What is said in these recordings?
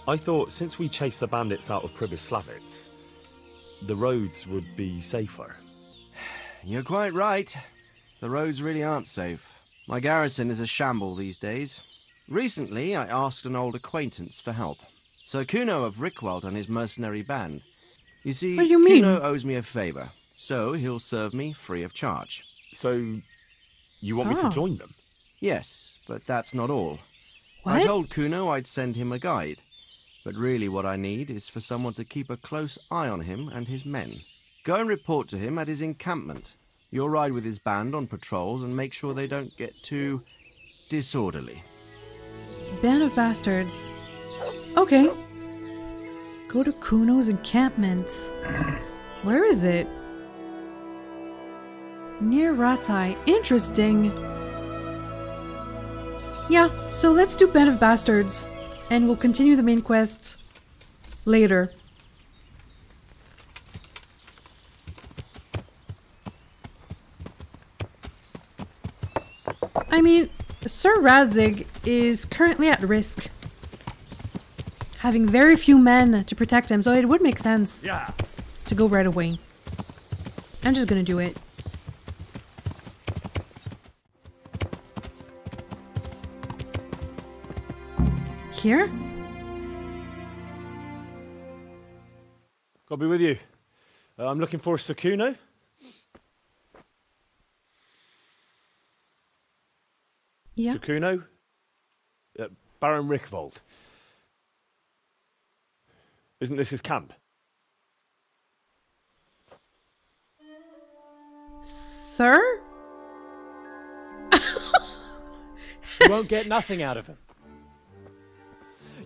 I thought since we chased the bandits out of Pribyslavitz, the roads would be safer. You're quite right. The roads really aren't safe. My garrison is a shamble these days. Recently, I asked an old acquaintance for help. Sir Kuno of Rickwald and his mercenary band. You see, What do you mean? Kuno owes me a favour, so he'll serve me free of charge. So, you want me to join them? Yes, but that's not all. What? I told Kuno I'd send him a guide. But really what I need is for someone to keep a close eye on him and his men. Go and report to him at his encampment. You'll ride with his band on patrols and make sure they don't get too disorderly. Band of bastards. Okay. Go to Kuno's encampment. Where is it? Near Ratai. Interesting. Yeah, so let's do Band of Bastards. And we'll continue the main quest later. I mean, Sir Radzig is currently at risk, having very few men to protect him, so it would make sense to go right away. I'm just gonna do it. Here? I'll be with you. I'm looking for Sir Kuno. Yeah. Sir Kuno? Baron Rickwald. Isn't this his camp? Sir? You won't get nothing out of him.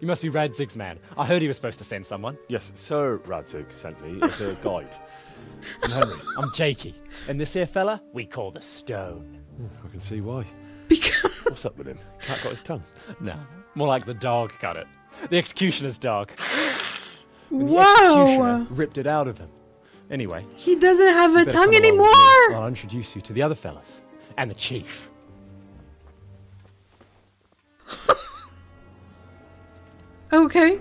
You must be Radzig's man. I heard he was supposed to send someone. Yes, Sir Radzig sent me as a guide. I'm Henry. I'm Jakey. And this here fella, we call the Stone. I can see why. Because... What's up with him? Cat got his tongue. No, more like the dog got it. The executioner's dog. When the Whoa! executioner ripped it out of him. Anyway. He doesn't have a you better tongue come along with me. anymore! I'll introduce you to the other fellas. And the chief. Okay.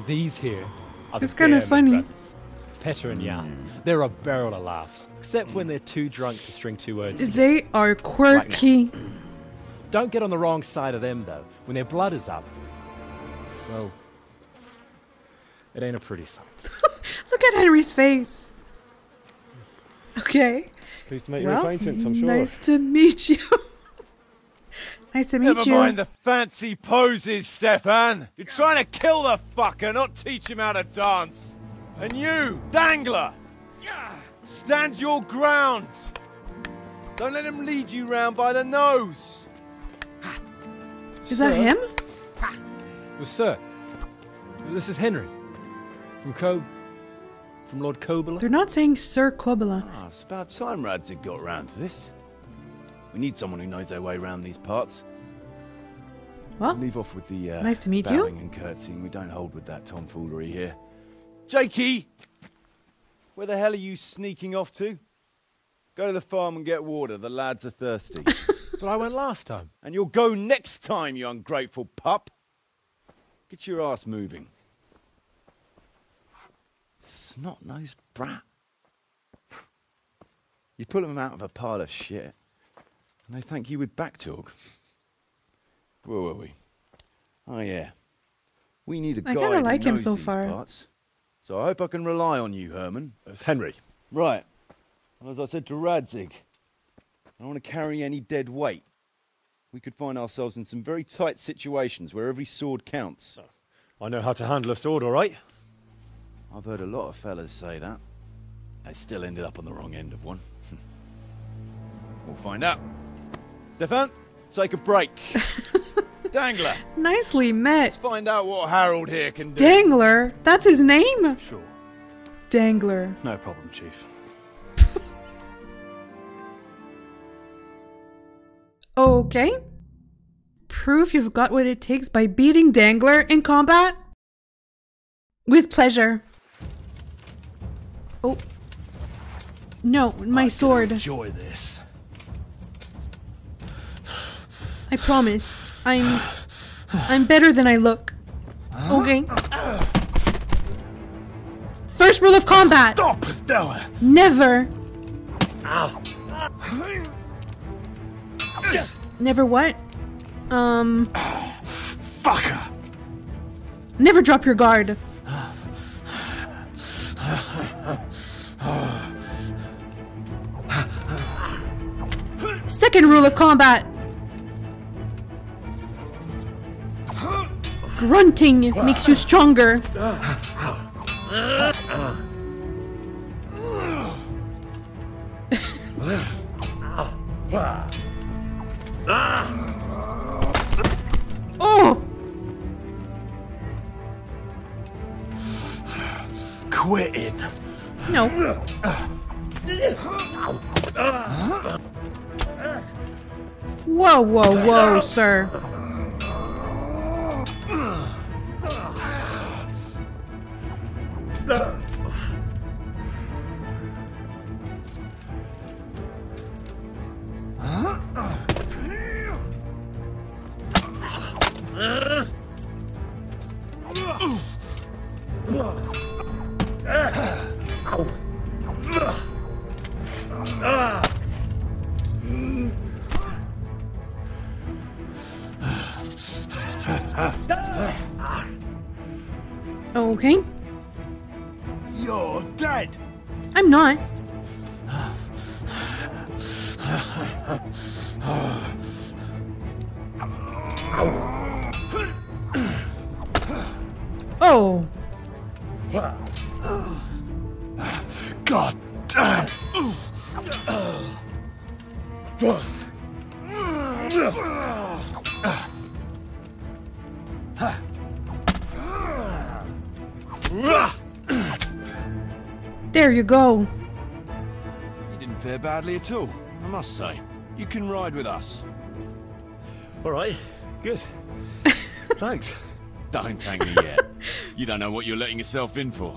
These here are the It's kinda Bearman funny. brothers, Petter and Jan. They're a barrel of laughs, except when they're too drunk to string two words together. They are quirky. Don't get on the wrong side of them, though. When their blood is up, well, it ain't a pretty sight. Look at Henry's face. Okay. Pleased to make your Well, acquaintance, I'm sure. nice to meet you. Nice to meet Never you. mind the fancy poses, Stefan. You're trying to kill the fucker, not teach him how to dance. And you, Dangler, stand your ground. Don't let him lead you round by the nose. Is that him? Well, sir, this is Henry. From Lord Kobula. They're not saying Sir Kobula. Ah, it's about time Radzig got round to this. We need someone who knows their way around these parts. Well, Leave off with the nice to meet you. bowing and curtsying. We don't hold with that tomfoolery here. Jakey! Where the hell are you sneaking off to? Go to the farm and get water. The lads are thirsty. But I went last time. And you'll go next time, you ungrateful pup. Get your ass moving. Snot-nosed brat. You pull them out of a pile of shit, and they thank you with back talk. Where were we? Oh yeah. We need a guy kinda who like him knows so these far. parts. So I hope I can rely on you, Herman. It's Henry. Right. Well, as I said to Radzig, I don't want to carry any dead weight. We could find ourselves in some very tight situations where every sword counts. I know how to handle a sword, all right? I've heard a lot of fellas say that. They still ended up on the wrong end of one. We'll find out. Stefan, take a break. Dangler, Nicely let's met. find out what Harold here can do. Dangler? That's his name? Sure, Dangler. no problem, Chief. Okay. Prove you've got what it takes by beating Dangler in combat? With pleasure. Oh. No, my sword. Enjoy this. I promise. I'm better than I look. Okay. First rule of combat. Stop, Stella! Never. Never what? Fucker! Never drop your guard. Second rule of combat. Grunting makes you stronger. Oh! Quitting. No. Whoa, whoa, whoa, sir. Okay. You're dead! I'm not. Oh. God damn! There you go. You didn't fare badly at all, I must say. You can ride with us. All right, good. Thanks. Don't thank me yet. You don't know what you're letting yourself in for.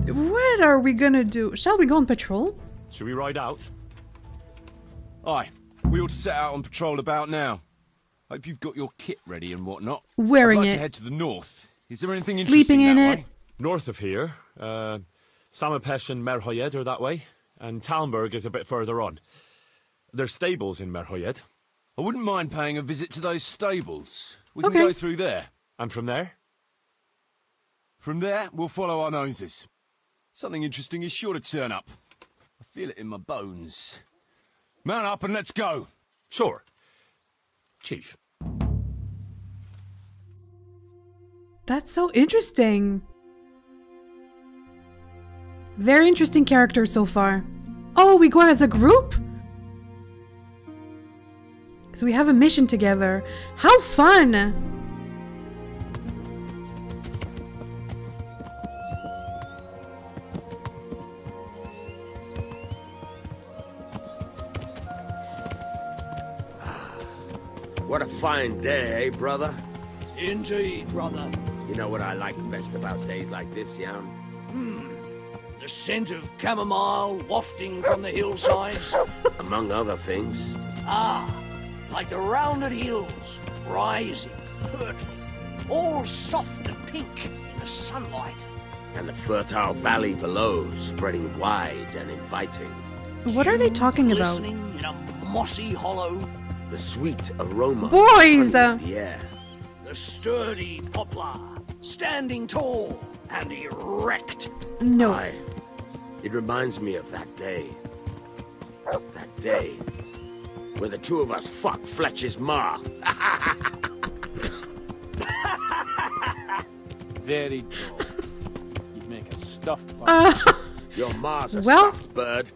What are we gonna do? Shall we go on patrol? Should we ride out? Aye, we ought to set out on patrol about now. Hope you've got your kit ready and whatnot. Wearing I'd like it. to head to the north. Is there anything Sleeping interesting in that it. way? North of here, Samapesh and Merhoyed are that way, and Talmberg is a bit further on. There's stables in Merhoyed. I wouldn't mind paying a visit to those stables. We can Okay. go through there. And from there? From there, we'll follow our noses. Something interesting is sure to turn up. I feel it in my bones. Mount up and let's go. Sure. Chief. That's so interesting. Very interesting character so far. Oh, we go as a group? So we have a mission together. How fun! What a fine day, eh, brother? Indeed, brother. You know what I like best about days like this, Jan? The scent of chamomile wafting from the hillsides. Among other things. Ah, like the rounded hills, rising, hurtling, all soft and pink in the sunlight. And the fertile valley below, spreading wide and inviting. What are they talking about? Listening in a mossy hollow. The sweet aroma. Boys! Of honey in the air. The sturdy poplar, standing tall and erect. No. Aye. It reminds me of that day. That day when the two of us fucked Fletcher's ma. Very droll. You'd make a stuffed bunny. Your ma's a Well- stuffed bird.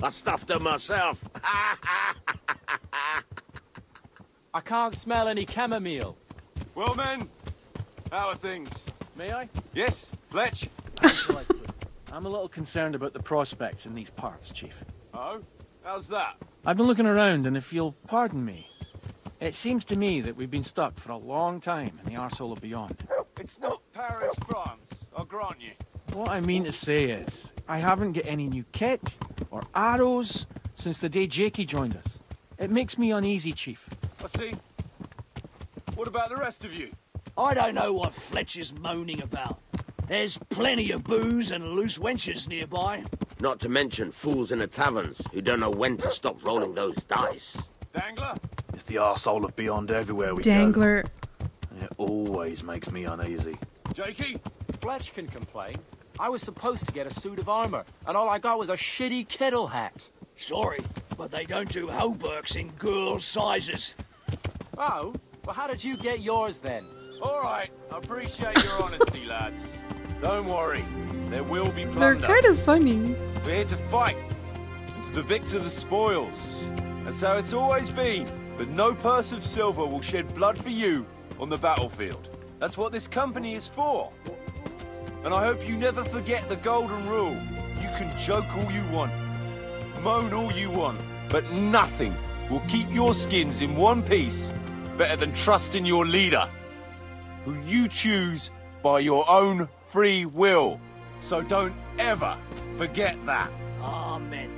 I stuffed her myself. I can't smell any chamomile. Well, men, how are things? May I? Yes, Fletch? I'm a little concerned about the prospects in these parts, Chief. Oh, how's that? I've been looking around, and if you'll pardon me, it seems to me that we've been stuck for a long time in the arsehole of beyond. It's not Paris, France, I'll grant you. What I mean to say is, I haven't got any new kit or arrows since the day Jakey joined us. It makes me uneasy, Chief. I see. What about the rest of you? I don't know what Fletch is moaning about. There's plenty of booze and loose wenches nearby. Not to mention fools in the taverns who don't know when to stop rolling those dice. Dangler? It's the arsehole of Beyond everywhere we Dangler. go. It always makes me uneasy. Jakey? Fletch can complain. I was supposed to get a suit of armor, and all I got was a shitty kettle hat. Sorry, but they don't do hauberks in girls' sizes. Oh? Well, how did you get yours then? All right, I appreciate your honesty, lads. Don't worry, there will be They're plunder. kind of funny. We're here to fight, and to the victor the spoils. That's how it's always been. But no purse of silver will shed blood for you on the battlefield. That's what this company is for. And I hope you never forget the golden rule. You can joke all you want, moan all you want, but nothing will keep your skins in one piece better than trusting your leader, who you choose by your own free will. So don't ever forget that. Amen.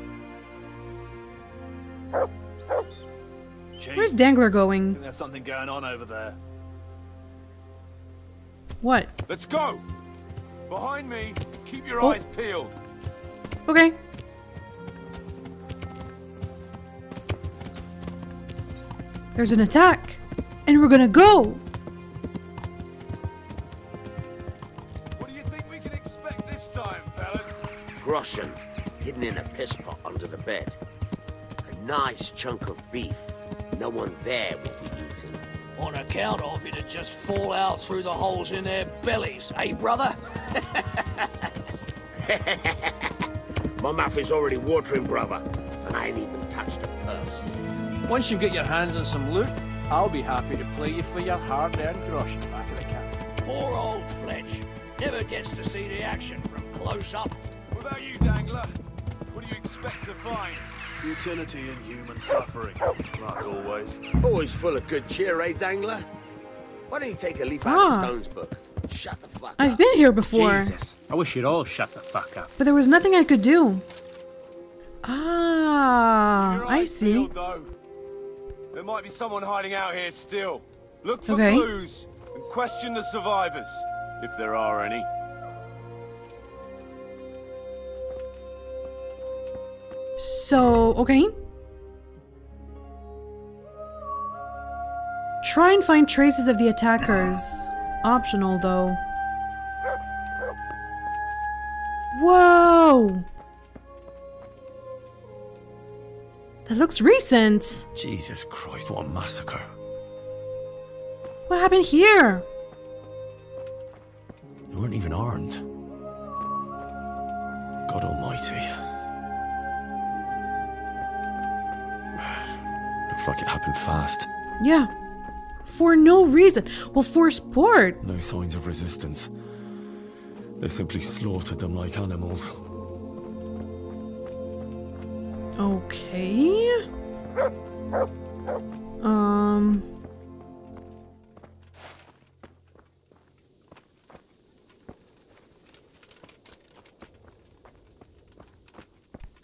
Where's Dangler going? There's something going on over there. What? Let's go! Behind me, keep your Oh. eyes peeled. Okay. There's an attack. And we're gonna go. What do you think we can expect this time, fellas? Groschen, hidden in a piss pot under the bed. A nice chunk of beef. No one there will be eating. On account of it'd just fall out through the holes in their bellies, eh, brother? My mouth is already watering, brother, and I ain't even touched a purse yet. Once you get your hands on some loot, I'll be happy to play you for your hard-earned groschen back of the cap. Poor old Fletch. Never gets to see the action from close up. What about you, Dangler? What do you expect to find? Utility in human suffering, like always. Always full of good cheer, eh, Dangler? Why don't you take a leaf out of Stone's book? Shut the fuck up. I've been here before. Jesus, I wish you'd all shut the fuck up. But there was nothing I could do. Ah, Your I eyes see. peeled, though. There might be someone hiding out here still. Look for Okay. clues and question the survivors, if there are any. So, okay. Try and find traces of the attackers. Optional, though. Whoa! That looks recent. Jesus Christ, what a massacre. What happened here? They weren't even armed. God almighty. Looks like it happened fast. Yeah. For no reason. Well, for sport. No signs of resistance. They simply slaughtered them like animals. Okay.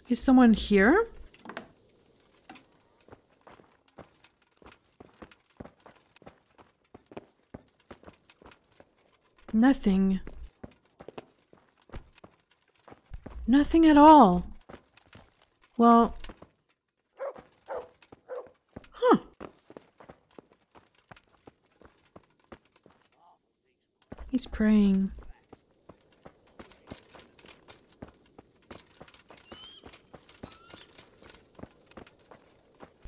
Is someone here? Nothing. Nothing at all. Well... Huh. He's praying.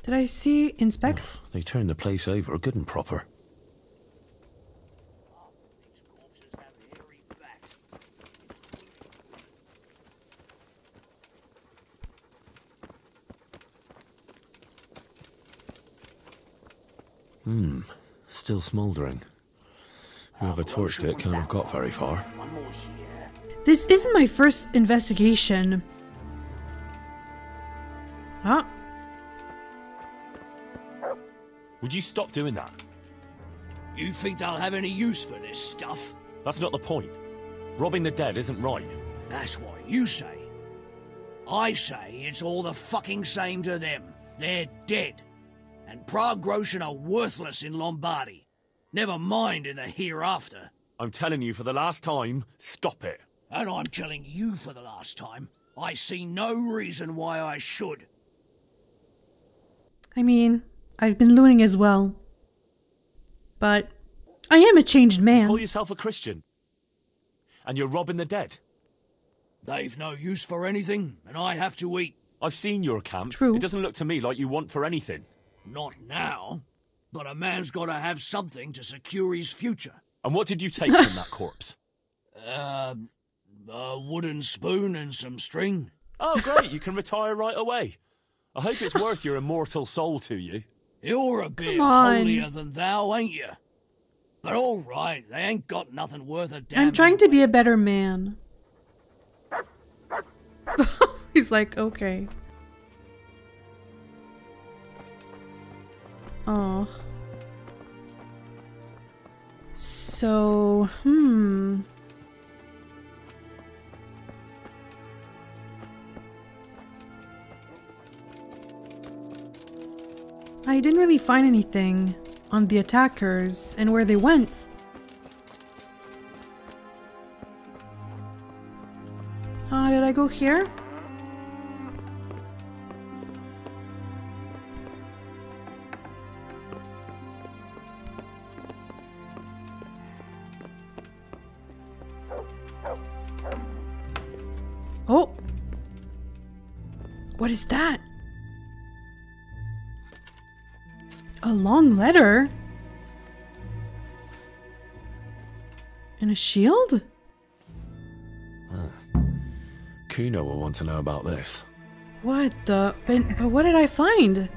Did I see inspect? They turned the place over good and proper. Still smouldering. Whoever torched it can't have got very far. One more here. This isn't my first investigation. Ah. Would you stop doing that? You think they'll have any use for this stuff? That's not the point. Robbing the dead isn't right. That's what you say. I say it's all the fucking same to them. They're dead. And Prague Groschen are worthless in Lombardy. Never mind in the hereafter. I'm telling you for the last time, stop it. And I'm telling you for the last time, I see no reason why I should. I mean, I've been looting as well. But I am a changed man. Call yourself a Christian. And you're robbing the dead. They've no use for anything, and I have to eat. I've seen your camp. True. It doesn't look to me like you want for anything. Not now, but a man's got to have something to secure his future. And what did you take from that corpse? A wooden spoon and some string. Oh, great. You can retire right away. I hope it's worth your immortal soul to you. You're a bit on. holier than thou, ain't you? But all right, they ain't got nothing worth a damn. I'm trying to be a better man. He's like, okay. Oh. So, I didn't really find anything on the attackers and where they went. Did I go here? Oh! What is that? A long letter? And a shield? Kuno will want to know about this. What the? But what did I find?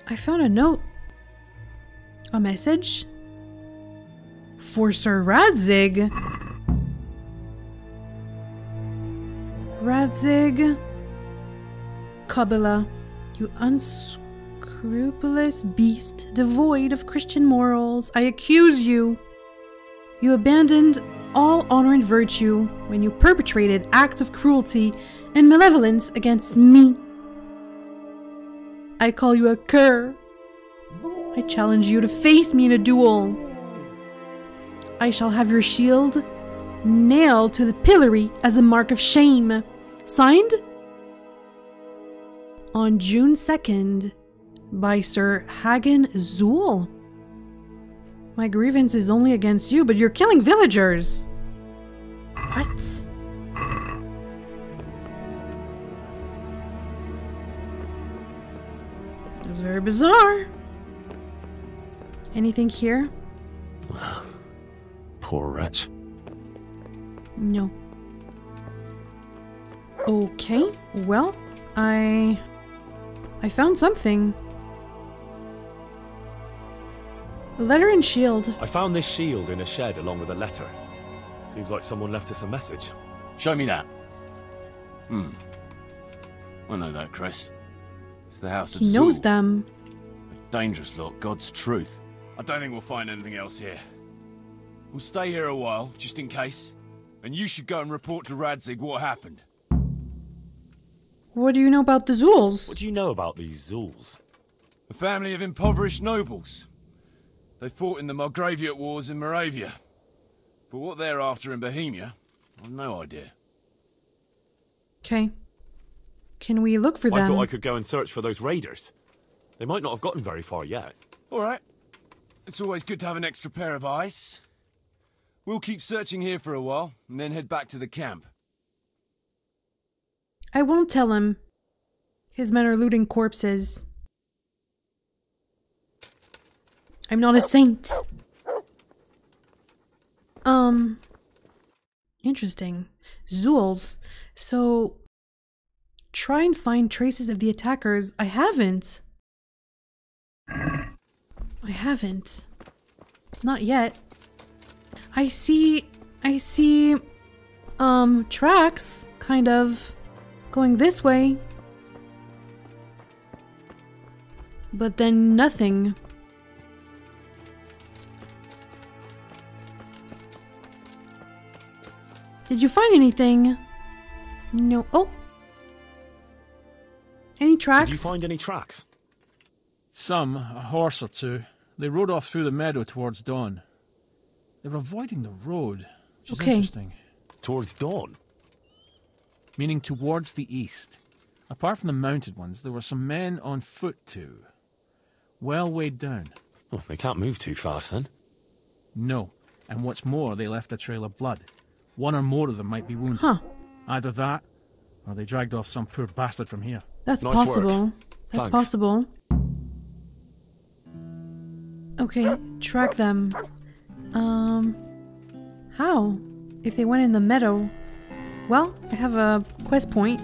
I found a note. A message? For Sir Radzig. Radzig. Kabila, you unscrupulous beast, devoid of Christian morals, I accuse you. You abandoned all honor and virtue when you perpetrated acts of cruelty and malevolence against me. I call you a cur. I challenge you to face me in a duel. I shall have your shield nailed to the pillory as a mark of shame. Signed? On June 2nd, by Sir Hagen Zool. My grievance is only against you, but you're killing villagers. What? That's very bizarre. Anything here? Poor wretch. No. Okay, well, I found something. A letter and shield. I found this shield in a shed along with a letter. Seems like someone left us a message. Show me that. I know that, Chris. It's the house of He knows Zool. them. A dangerous lot, God's truth. I don't think we'll find anything else here. We'll stay here a while, just in case. And you should go and report to Radzig what happened. What do you know about the Zools? What do you know about these Zools? A family of impoverished nobles. They fought in the Margraviate Wars in Moravia. But what they're after in Bohemia, I've no idea. Okay. Can we look for I them? thought I could go and search for those raiders. They might not have gotten very far yet. All right. It's always good to have an extra pair of eyes. We'll keep searching here for a while, and then head back to the camp. I won't tell him. His men are looting corpses. I'm not a saint. Interesting. Zools. So, try and find traces of the attackers. I haven't. Not yet. I see, tracks, kind of, going this way. But then nothing. Did you find anything? No. Oh. Any tracks? Did you find any tracks? Some, a horse or two, They rode off through the meadow towards dawn. They were avoiding the road, which is Okay. interesting. Towards dawn? Meaning towards the east. Apart from the mounted ones, there were some men on foot too. Well weighed down. Oh, they can't move too fast then. No. And what's more, they left a trail of blood. One or more of them might be wounded. Huh. Either that, or they dragged off some poor bastard from here. That's Nice possible. work. That's Thanks. possible. Okay, track them. How? If they went in the meadow? Well, I have a quest point.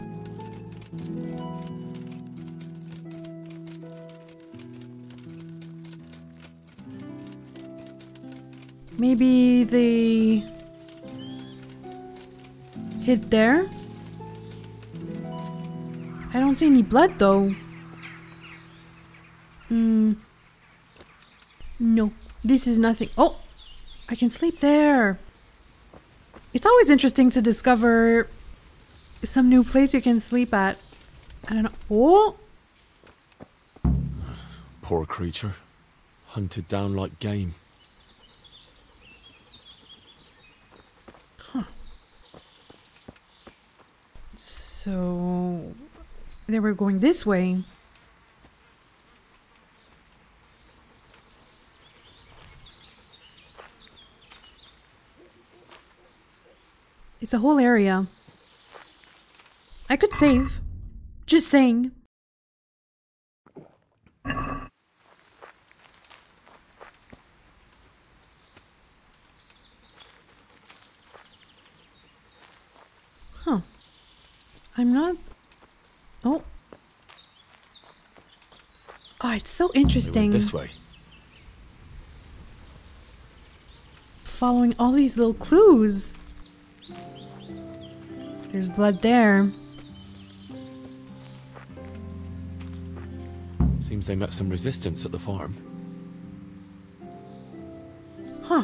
Maybe they hid there? I don't see any blood though. No, this is nothing. Oh, I can sleep there. It's always interesting to discover some new place you can sleep at. I don't know. Oh, Poor creature. Hunted down like game. so they were going this way. It's a whole area. I could save. Just saying. Huh. I'm not... Oh. Oh, it's so They interesting. went this way. Following all these little clues. There's blood there. Seems they met some resistance at the farm. Huh.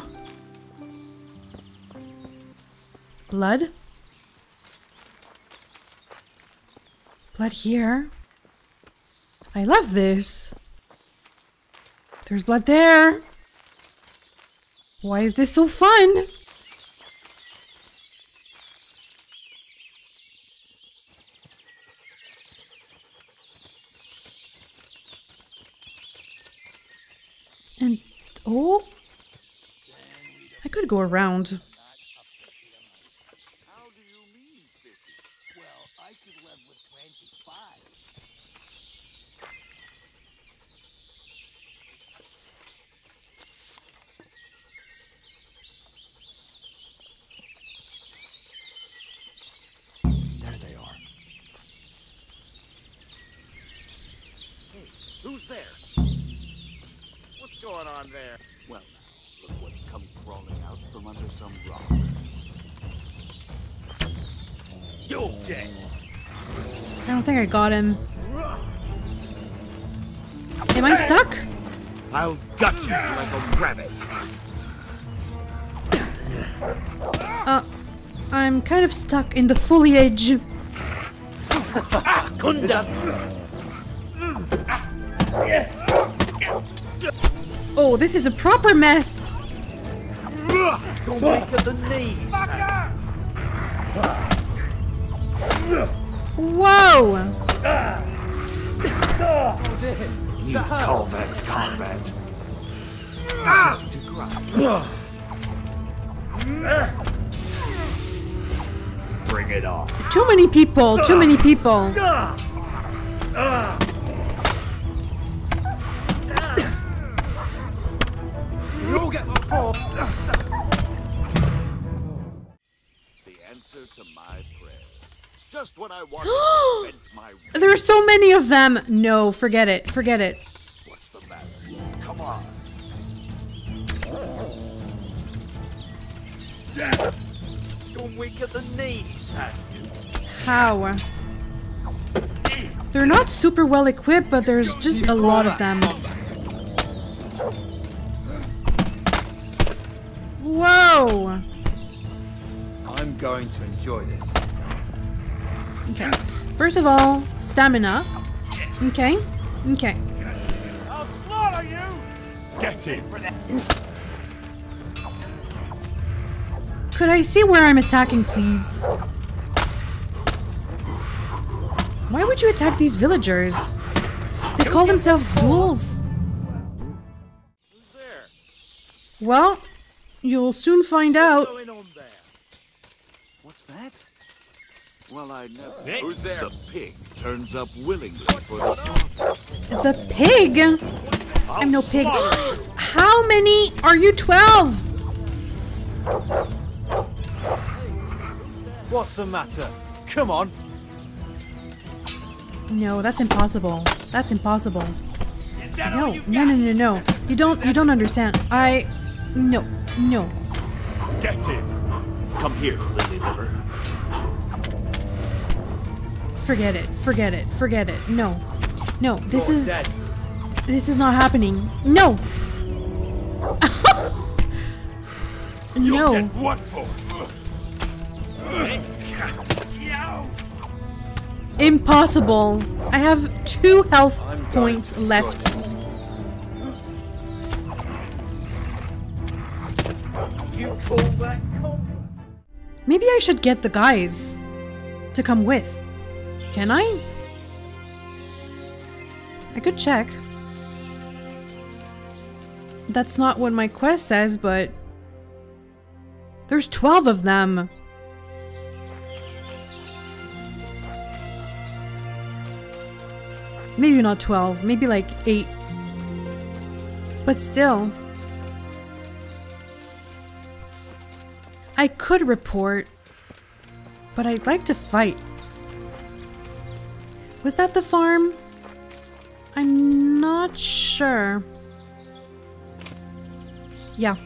Blood? Blood here. I love this. There's blood there. Why is this so fun? And oh, I could go around. How do you mean, fishy? Well, I could live with 25. There they are. Hey, who's there? What's going on there? Well, now, look what's come crawling out from under some rock. You're dead. I don't think I got him. Am I stuck? I'll gut you like a rabbit. I'm kind of stuck in the foliage. Oh, this is a proper mess. Go weak at the knees. Whoa! You call that combat? Bring it on. Too many people, too many people. You'll get the fall. The answer to my prayer. Just when I wanted to vent my... There are so many of them. No, forget it, forget it. What's the matter? Come on. You're weak at the knees, have you? How? They're not super well equipped, but there's just a lot of them. Whoa! I'm going to enjoy this. Okay. First of all, stamina. Okay. Okay. I'll slaughter you! Get him! Could I see where I'm attacking, please? Why would you attack these villagers? They call themselves Zools. Well, you'll soon find out. What's that? Well, I never. Who's there? The pig turns up willingly for the slaughter. The pig? I'm no pig. How many are you? 12? What's the matter? Come on. No, that's impossible. That's impossible. No. You don't understand. No. Get him! Come here, lily liver. Forget it. No, this is not happening. No. No. What for? Impossible. I have 2 health points left. You call that Maybe I should get the guys to come with. Can I? I could check. That's not what my quest says, but there's 12 of them. Maybe not 12, maybe like 8. But still. I could report, but I'd like to fight. Was that the farm? I'm not sure. Yeah.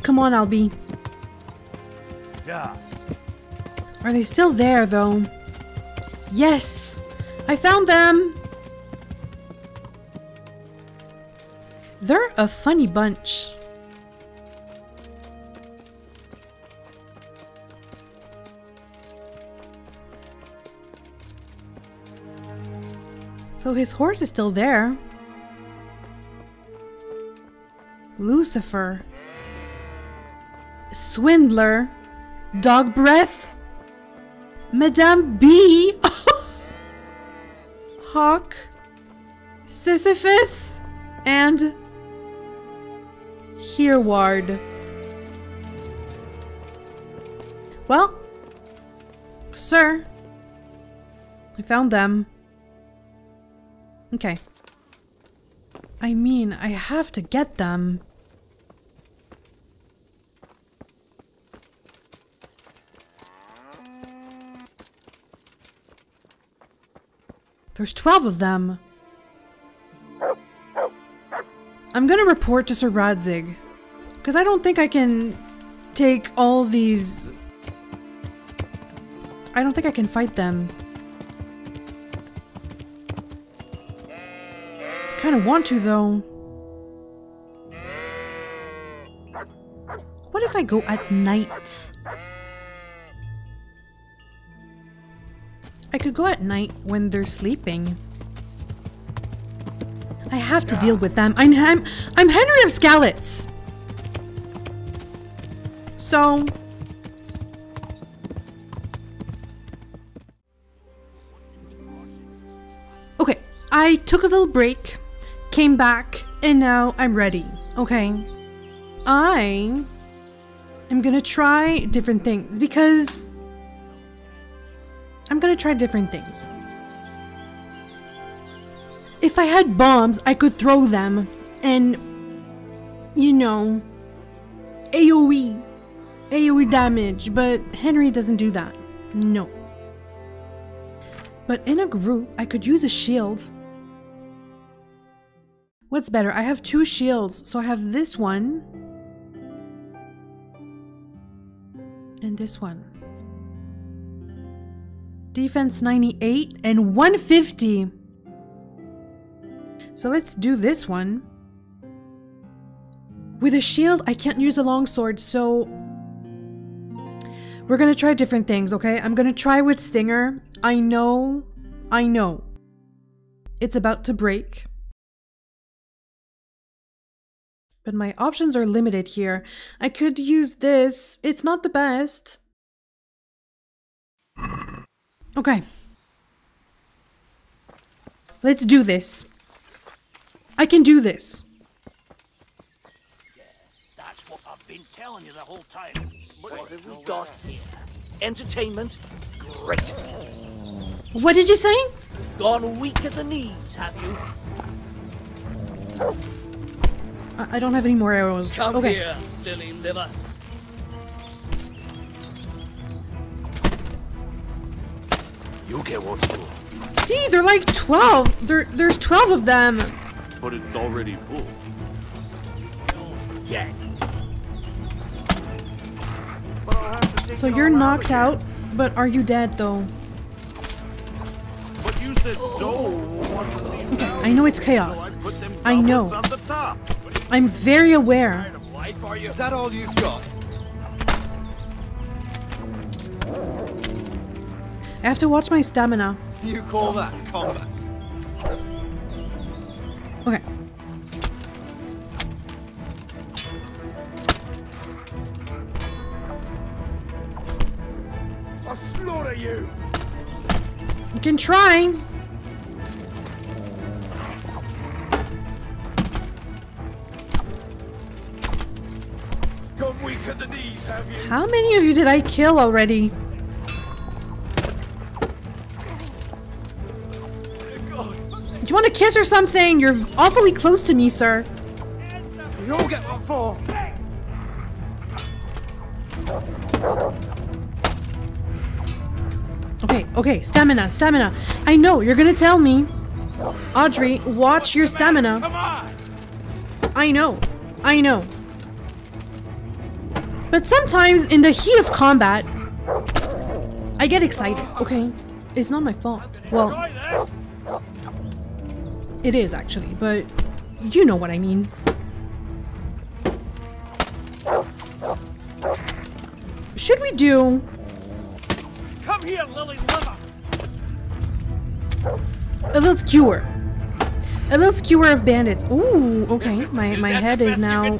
Come on, Albie. Yeah. Are they still there, though? Yes! I found them! They're a funny bunch. So his horse is still there. Lucifer. Swindler. Dog breath. Madame B. Hawk. Sisyphus. And Hereward. Well, sir, I found them. Okay. I mean, I have to get them. There's 12 of them. I'm gonna report to Sir Radzig, because I don't think I can take all these. I don't think I can fight them. Kind of want to, though. What if I go at night? I could go at night when they're sleeping. I have to deal with them. I'm Henry of Skalitz. So okay, I took a little break, came back, and now I'm ready. Okay. I am gonna try different things because I'm gonna try different things. If I had bombs, I could throw them and, you know, AoE damage, but Henry doesn't do that. No. But in a group, I could use a shield. What's better? I have 2 shields, so I have this one and this one. Defense 98 and 150. So let's do this one. With a shield, I can't use a longsword, so we're gonna try different things, okay? I'm gonna try with Stinger. I know. It's about to break. But my options are limited here. I could use this. It's not the best. Okay. Let's do this. I can do this. Yeah, that's what I've been telling you the whole time. What have we got here? Entertainment? Great. What did you say? Gone weak at the knees, have you? I don't have any more arrows. Come okay. here, lily liver. You'll get what's full. See, they're like 12. There's 12 of them. But it's already full. Jack. So you're knocked out, but are you dead though? But you said so. I know it's chaos. I know. I'm very aware. Is that all you've got? I have to watch my stamina. You call that combat? Okay. I'll slaughter you! You can try. Gone weak at the knees, have you? How many of you did I kill already? Do you want a kiss or something? You're awfully close to me, sir. You all get what for? Okay, stamina, stamina. I know, you're gonna tell me. Audrey, watch your stamina. Come on! I know. But sometimes in the heat of combat, I get excited, okay? It's not my fault. Well, it is actually, but you know what I mean. Should we do... Come here, lily liver! a little skewer. A little skewer of bandits. Ooh, okay. My head is now...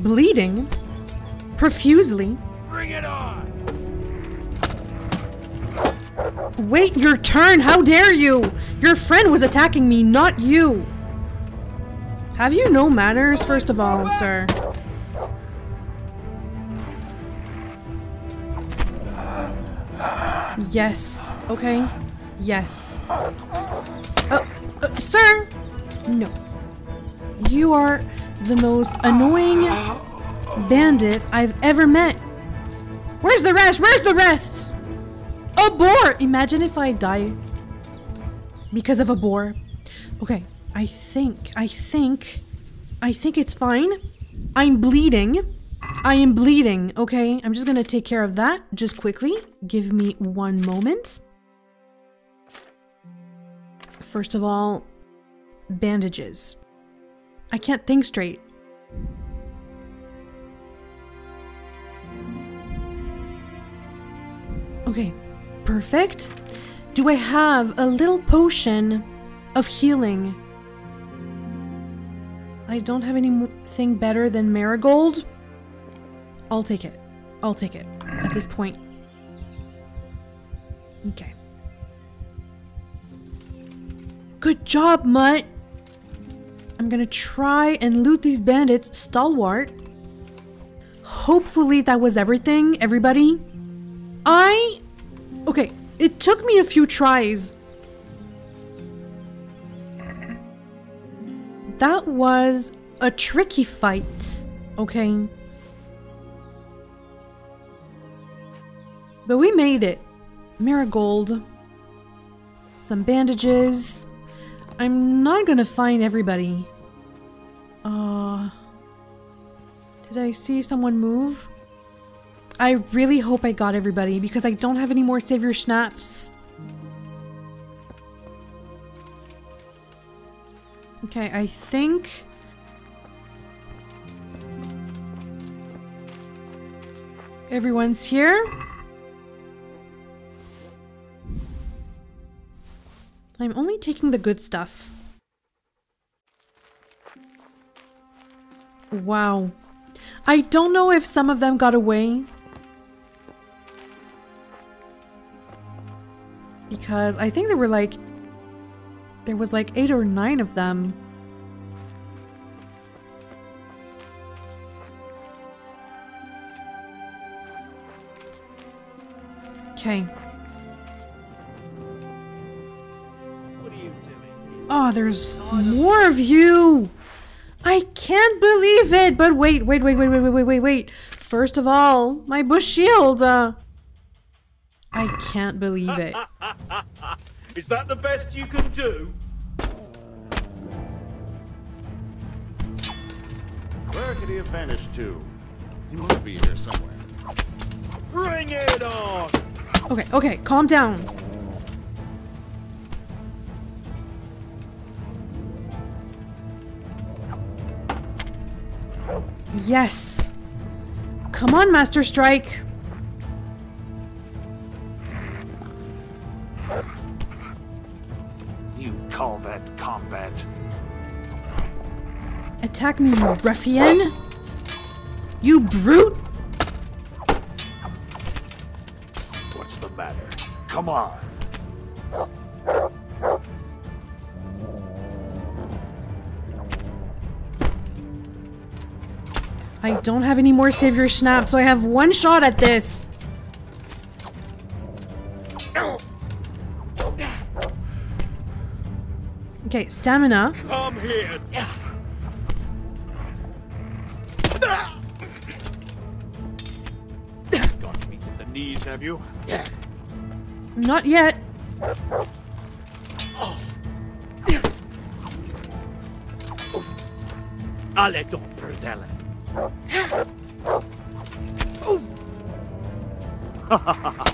bleeding. Profusely. Bring it on! Wait your turn! How dare you! Your friend was attacking me, not you! Have you no manners, first of all, sir? Yes. Okay. Yes. Sir! No. You are the most annoying bandit I've ever met. Where's the rest? Where's the rest? A boar! Imagine if I die because of a boar. Okay, I think it's fine. I'm bleeding. I am bleeding, okay? I'm just gonna take care of that just quickly. Give me one moment. First of all, bandages. I can't think straight. Okay, perfect. Do I have a little potion of healing? I don't have anything better than marigold. I'll take it. I'll take it at this point. Okay. Good job, Mutt. I'm gonna try and loot these bandits stalwart. Hopefully that was everything, everybody. Okay, it took me a few tries. That was a tricky fight, okay? But we made it. Marigold. Some bandages. I'm not gonna find everybody. Did I see someone move? I really hope I got everybody because I don't have any more savior schnapps. Okay, I think... everyone's here. I'm only taking the good stuff. Wow. I don't know if some of them got away. Because I think there were like... There was like 8 or 9 of them. Okay. What are you doing? Oh, there's more of you! I can't believe it! But wait. First of all, my bush shield! I can't believe it. Is that the best you can do? Where could he have vanished to? He must be here somewhere. Bring it on! Okay, calm down. Yes! Come on, Master Strike! You call that combat? Attack me, you ruffian! You brute! What's the matter? Come on. I don't have any more Savior Schnapp, so I have one shot at this. Okay, stamina. Come here! Got me at the knees, have you? Not yet. Allez donc, bordel!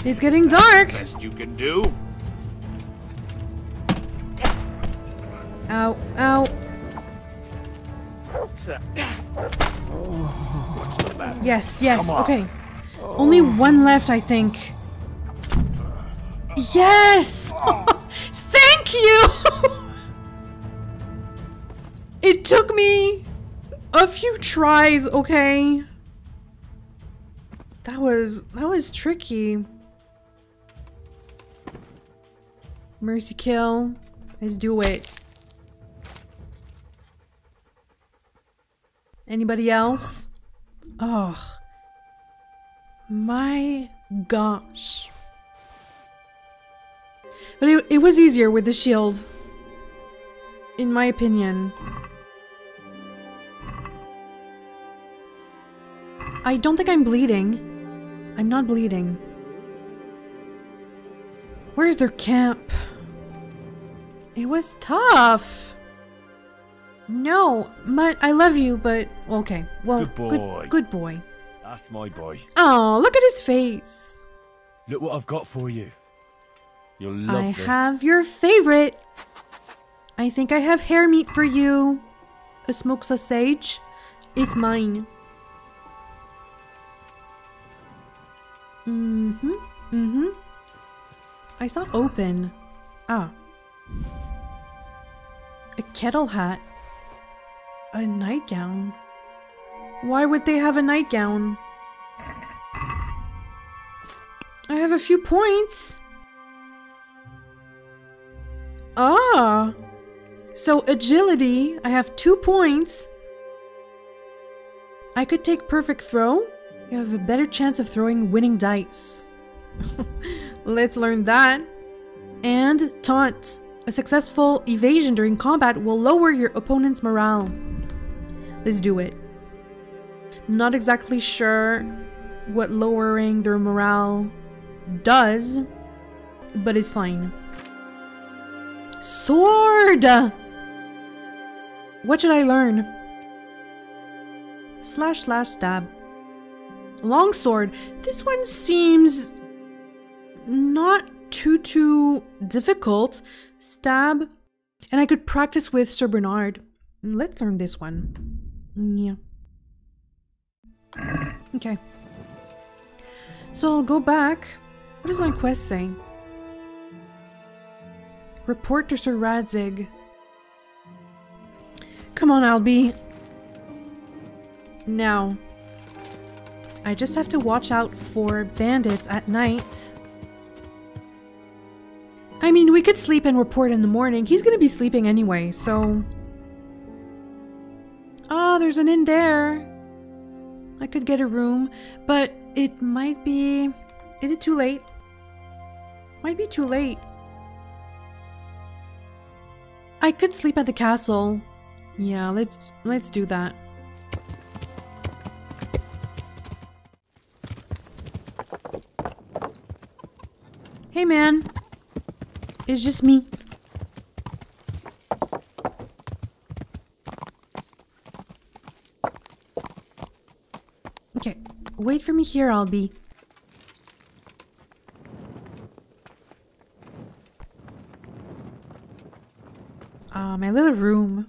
It's getting dark. Best you can do. Ow, ow. What's the matter? Yes, Come on. okay. Only one left, I think. Yes! Thank you! It took me a few tries, okay? That was tricky. Mercy kill. Let's do it. Anybody else? Oh. My gosh. But it was easier with the shield. In my opinion. I don't think I'm bleeding. I'm not bleeding. Where's their camp? It was tough. No, Mutt, I love you, but okay. Well, Good boy. Good boy. That's my boy. Oh, look at his face. Look what I've got for you. You'll love I this. have your favorite. I think I have hair meat for you. A smoked sausage. It's mine. I saw open. Ah. A kettle hat. A nightgown. Why would they have a nightgown? I have a few points. Ah. So agility, I have 2 points. I could take perfect throw. You have a better chance of throwing winning dice. Let's learn that. And taunt. A successful evasion during combat will lower your opponent's morale. Let's do it. Not exactly sure what lowering their morale does, but it's fine. Sword! What should I learn? Slash stab. Longsword. This one seems not too difficult. Stab. And I could practice with Sir Bernard. Let's learn this one. Yeah. Okay. So I'll go back. What does my quest say? Report to Sir Radzig. Come on, Albie. Now, I just have to watch out for bandits at night. I mean, we could sleep and report in the morning. He's gonna be sleeping anyway, so... Oh, there's an inn there. I could get a room, but it might be... Is it too late? Might be too late. I could sleep at the castle. Yeah, let's do that. Hey man, it's just me. Okay, wait for me here, Albie. My little room.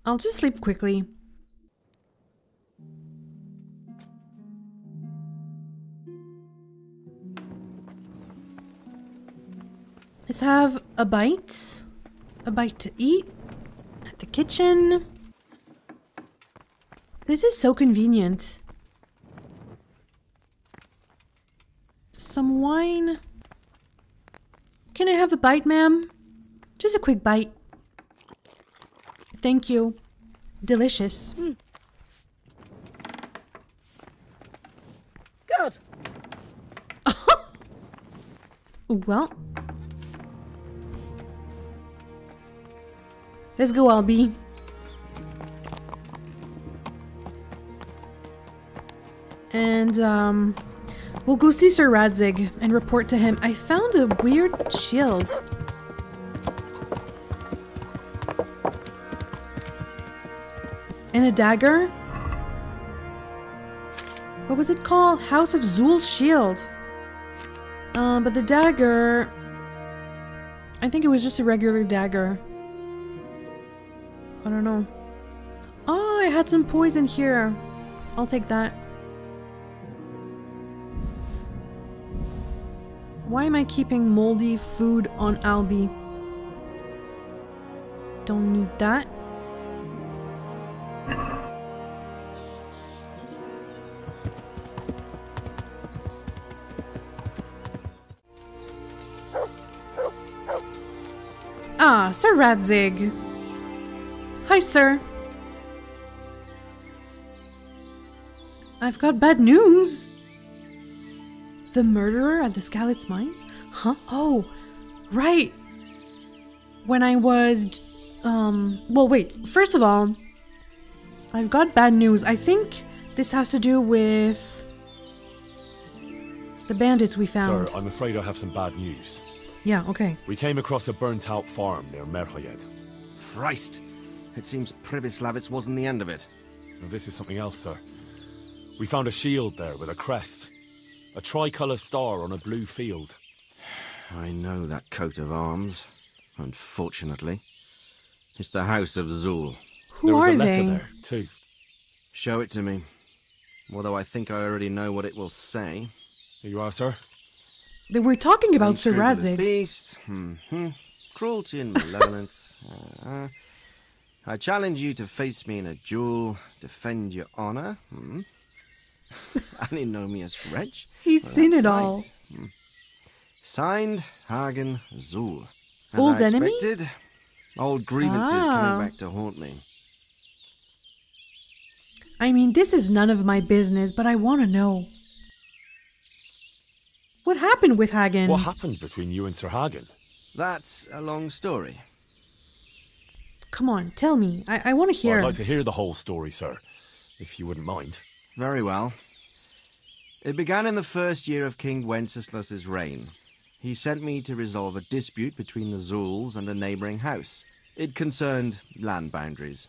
I'll just sleep quickly. Let's have a bite to eat at the kitchen. This is so convenient. Some wine. Can I have a bite, ma'am? Just a quick bite. Thank you. Delicious. Good. Well. Let's go, Albie. And, we'll go see Sir Radzig and report to him. I found a weird shield. And a dagger? What was it called? House of Zul's shield. But the dagger... I think it was just a regular dagger. I don't know. Oh, I had some poison here. I'll take that. Why am I keeping moldy food on Albie? Don't need that. Ah, Sir Radzig. Hi, sir. I've got bad news. The murderer at the Skalitz Mines? Huh? Oh, right. When I was... Well, wait. First of all, I've got bad news. I think this has to do with... the bandits we found. Sir, I'm afraid I have some bad news. Yeah, okay. We came across a burnt-out farm near Merhoyed. Christ. It seems Pribyslavitz wasn't the end of it. No, this is something else, sir. We found a shield there with a crest. A tricolour star on a blue field. I know that coat of arms, unfortunately. It's the House of Zul. Who are they? There was a letter there, too. Show it to me. Although I think I already know what it will say. Here you are, sir. They were talking about Sir Radzig. Beast. Cruelty and malevolence. I challenge you to face me in a duel, defend your honor. Antinomius wretch. He's seen it all. Signed, Hagen Zul. As Old I enemy? expected, old grievances coming back to haunt me. I mean, this is none of my business, but I want to know. What happened with Hagen? What happened between you and Sir Hagen? That's a long story. Come on, tell me. I want to hear. Well, I'd like to hear the whole story, sir, if you wouldn't mind. Very well. It began in the first year of King Wenceslas's reign. He sent me to resolve a dispute between the Zuls and a neighbouring house. It concerned land boundaries.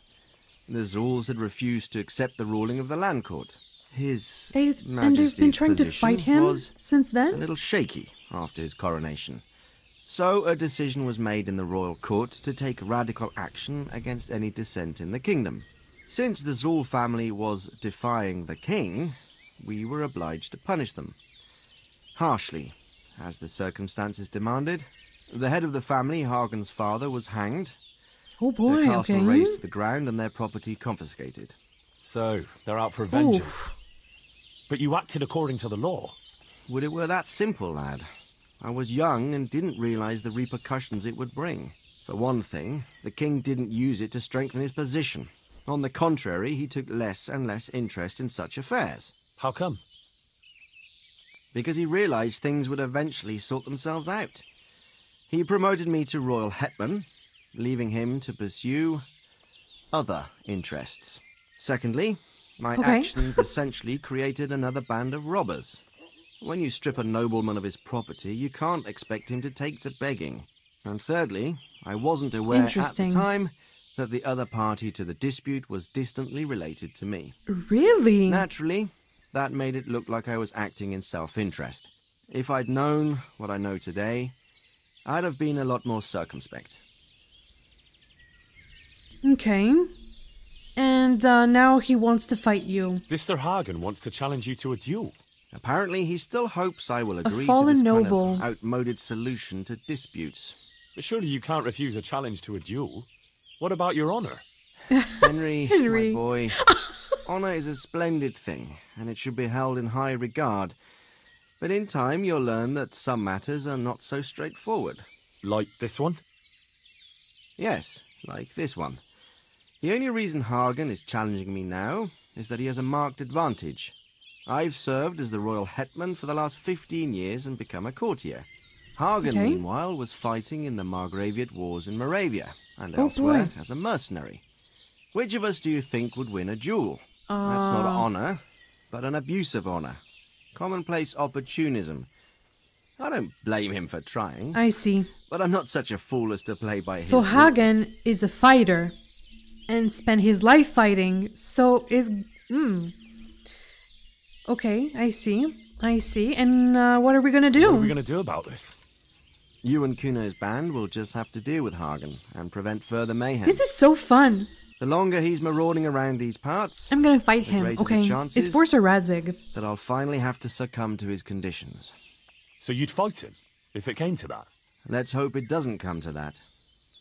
The Zuls had refused to accept the ruling of the land court. His and they've been trying to fight him since then? A little shaky after his coronation. So a decision was made in the royal court to take radical action against any dissent in the kingdom. Since the Zul family was defying the king, we were obliged to punish them. Harshly, as the circumstances demanded. The head of the family, Hagen's father, was hanged. Oh boy, Their castle okay. razed to the ground and their property confiscated. So, they're out for vengeance. But you acted according to the law. Would it were that simple, lad. I was young and didn't realize the repercussions it would bring. For one thing, the king didn't use it to strengthen his position. On the contrary, he took less and less interest in such affairs. How come? Because he realized things would eventually sort themselves out. He promoted me to royal hetman, leaving him to pursue other interests. Secondly, my actions essentially created another band of robbers. When you strip a nobleman of his property, you can't expect him to take to begging. And thirdly, I wasn't aware at the time that the other party to the dispute was distantly related to me. Really? Naturally, that made it look like I was acting in self-interest. If I'd known what I know today, I'd have been a lot more circumspect. Okay. And now he wants to fight you. This Sir Hagen wants to challenge you to a duel. Apparently, he still hopes I will agree to fallen this noble. kind of outmoded solution to disputes. But surely you can't refuse a challenge to a duel. What about your honor? Henry, my boy, honor is a splendid thing, and it should be held in high regard. But in time, you'll learn that some matters are not so straightforward. Like this one? Yes, like this one. The only reason Hagen is challenging me now is that he has a marked advantage. I've served as the royal hetman for the last 15 years and become a courtier. Hagen, meanwhile, was fighting in the Margraviate Wars in Moravia and elsewhere as a mercenary. Which of us do you think would win a duel? That's not honor, but an abuse of honor. Commonplace opportunism. I don't blame him for trying. I see. But I'm not such a fool as to play by his So rules. Hagen is a fighter and spent his life fighting, so is... Okay, I see. I see. And what are we gonna do? What are we gonna do about this? You and Kuno's band will just have to deal with Hagen and prevent further mayhem. This is so fun. The longer he's marauding around these parts, I'm gonna fight him, greater okay? the chances It's for Sir Radzig. that I'll finally have to succumb to his conditions. So you'd fight him, if it came to that? Let's hope it doesn't come to that.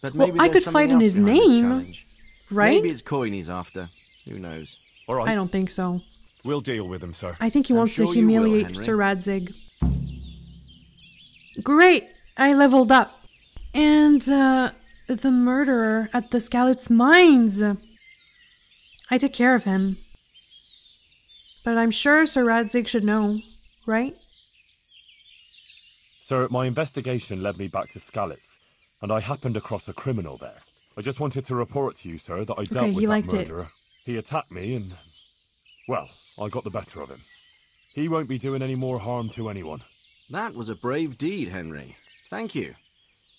But Well, maybe I there's could fight in something his else behind this name, challenge. right? Maybe it's coin he's after. Who knows? All right. I don't think so. We'll deal with him, sir. I think he wants sure to you will, humiliate Henry. Sir Radzig. Great! I leveled up. And, the murderer at the Skalitz Mines. I took care of him. But I'm sure Sir Radzig should know, right? Sir, my investigation led me back to Skalitz, and I happened across a criminal there. I just wanted to report to you, sir, that I dealt with that murderer. He attacked me and... well, I got the better of him. He won't be doing any more harm to anyone. That was a brave deed, Henry. Thank you.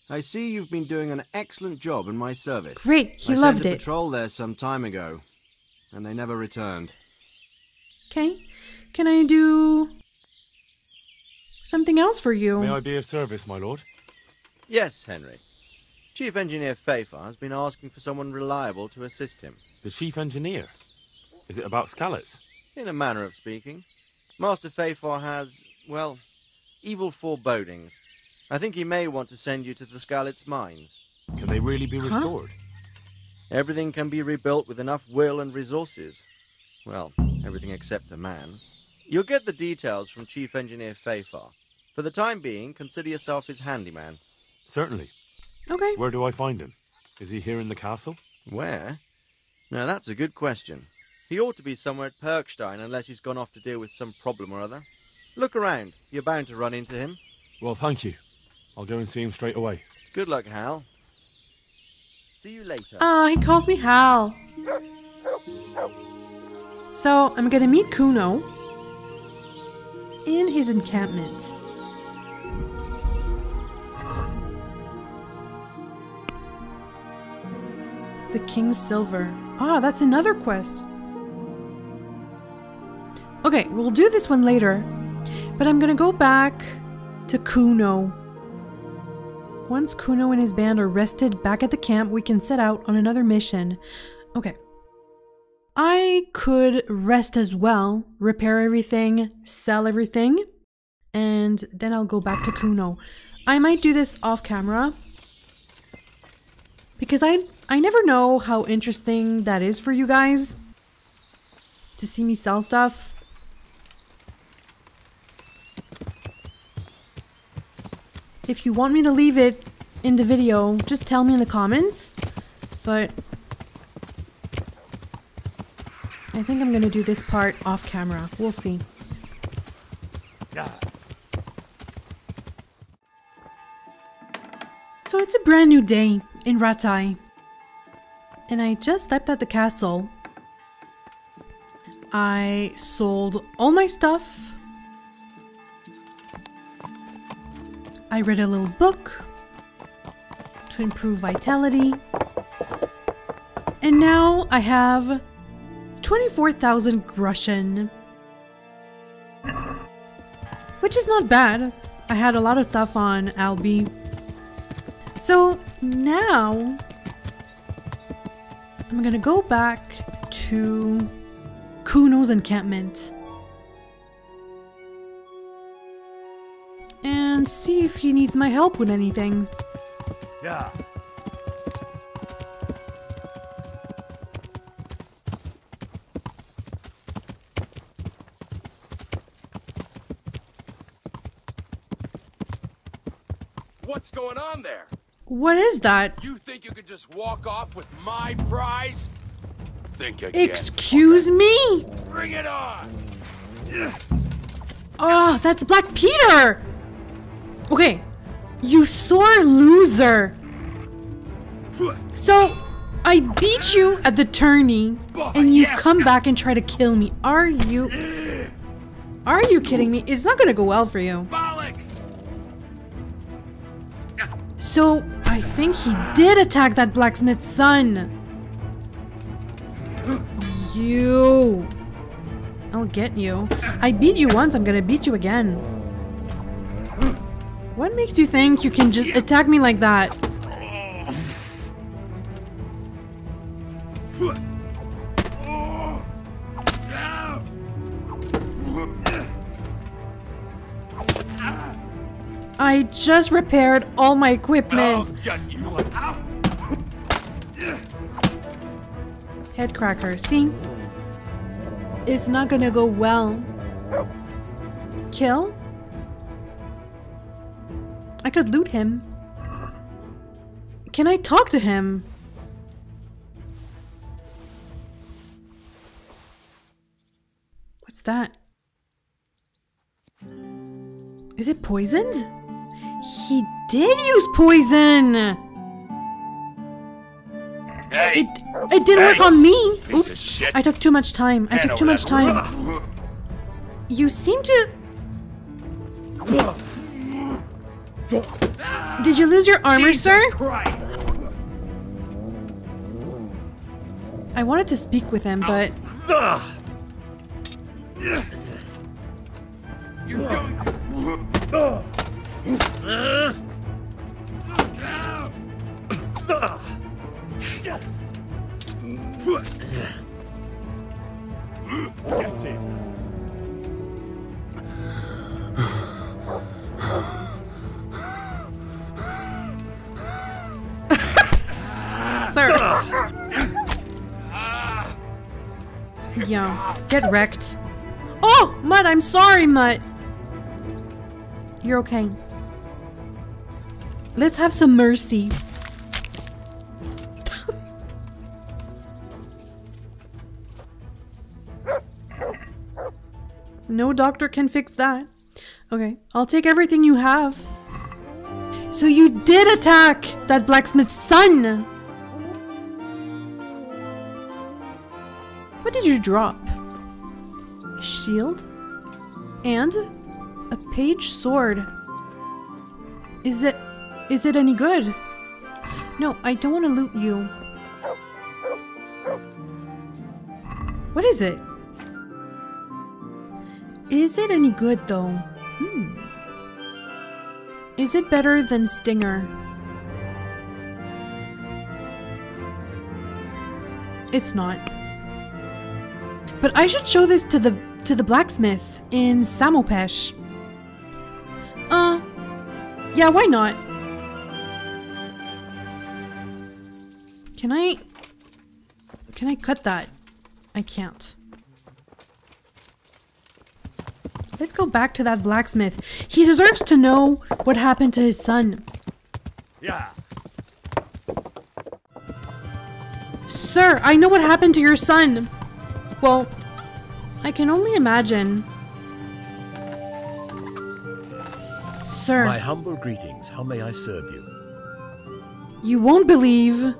I see you've been doing an excellent job in my service. Great, he I loved sent a it. patrol there some time ago, and they never returned. Okay. Can I do something else for you? May I be of service, my lord? Yes, Henry. Chief Engineer Fafar has been asking for someone reliable to assist him. The chief engineer? Is it about Skalitz? In a manner of speaking. Master Fafar has, well, evil forebodings. I think he may want to send you to the Skalitz mines. Can they really be restored? Everything can be rebuilt with enough will and resources. Well, everything except a man. You'll get the details from Chief Engineer Fafar. For the time being, consider yourself his handyman. Certainly. Okay. Where do I find him? Is he here in the castle? Where? Now that's a good question. He ought to be somewhere at Perkstein unless he's gone off to deal with some problem or other. Look around. You're bound to run into him. Well, thank you. I'll go and see him straight away. Good luck, Hal. See you later. He calls me Hal. So, I'm gonna meet Kuno in his encampment. The King's Silver. That's another quest. Okay, we'll do this one later. But I'm gonna go back to Kuno. Once Kuno and his band are rested back at the camp, we can set out on another mission. Okay. I could rest as well, repair everything, sell everything, and then I'll go back to Kuno. I might do this off camera because I never know how interesting that is for you guys to see me sell stuff. If you want me to leave it in the video, just tell me in the comments, but I think I'm gonna do this part off camera. We'll see. So it's a brand new day in Rattay, and I just stepped at the castle. I sold all my stuff. I read a little book to improve vitality. And now I have 24,000 Grushen. Which is not bad. I had a lot of stuff on Albi. So now I'm gonna go back to Kuno's encampment and see if he needs my help with anything. Yeah. What's going on there? What is that? You think you could just walk off with my prize? Think again. Excuse me? Bring it on! Oh, that's Black Peter! Okay, you sore loser. So, I beat you at the tourney, and you come back and try to kill me. Are you kidding me? It's not gonna go well for you. Bollocks! So, I think he did attack that blacksmith's son. You. I'll get you. I beat you once, I'm gonna beat you again. What makes you think you can just attack me like that? I just repaired all my equipment. Head cracker, see? It's not gonna go well. Kill? I could loot him. Can I talk to him? What's that? Is it poisoned? He did use poison! Hey! It didn't work on me! Oops, I took too much time. I took too much time. You seem to... Did you lose your armor, sir? I wanted to speak with him, but... You're going to... Get him. Sir. Yeah, get wrecked. Oh, Mutt, I'm sorry, Mutt. You're okay. Let's have some mercy. No doctor can fix that. Okay, I'll take everything you have. So you did attack that blacksmith's son! What did you drop? A shield? And a page sword. Is it any good? No, I don't want to loot you. What is it? Is it any good though? Is it better than Stinger? It's not. But I should show this to the blacksmith in Samopesh. Yeah, why not? Can I cut that? I can't. Let's go back to that blacksmith. He deserves to know what happened to his son. Yeah. Sir, I know what happened to your son. Well, I can only imagine. Sir. My humble greetings. How may I serve you? You won't believe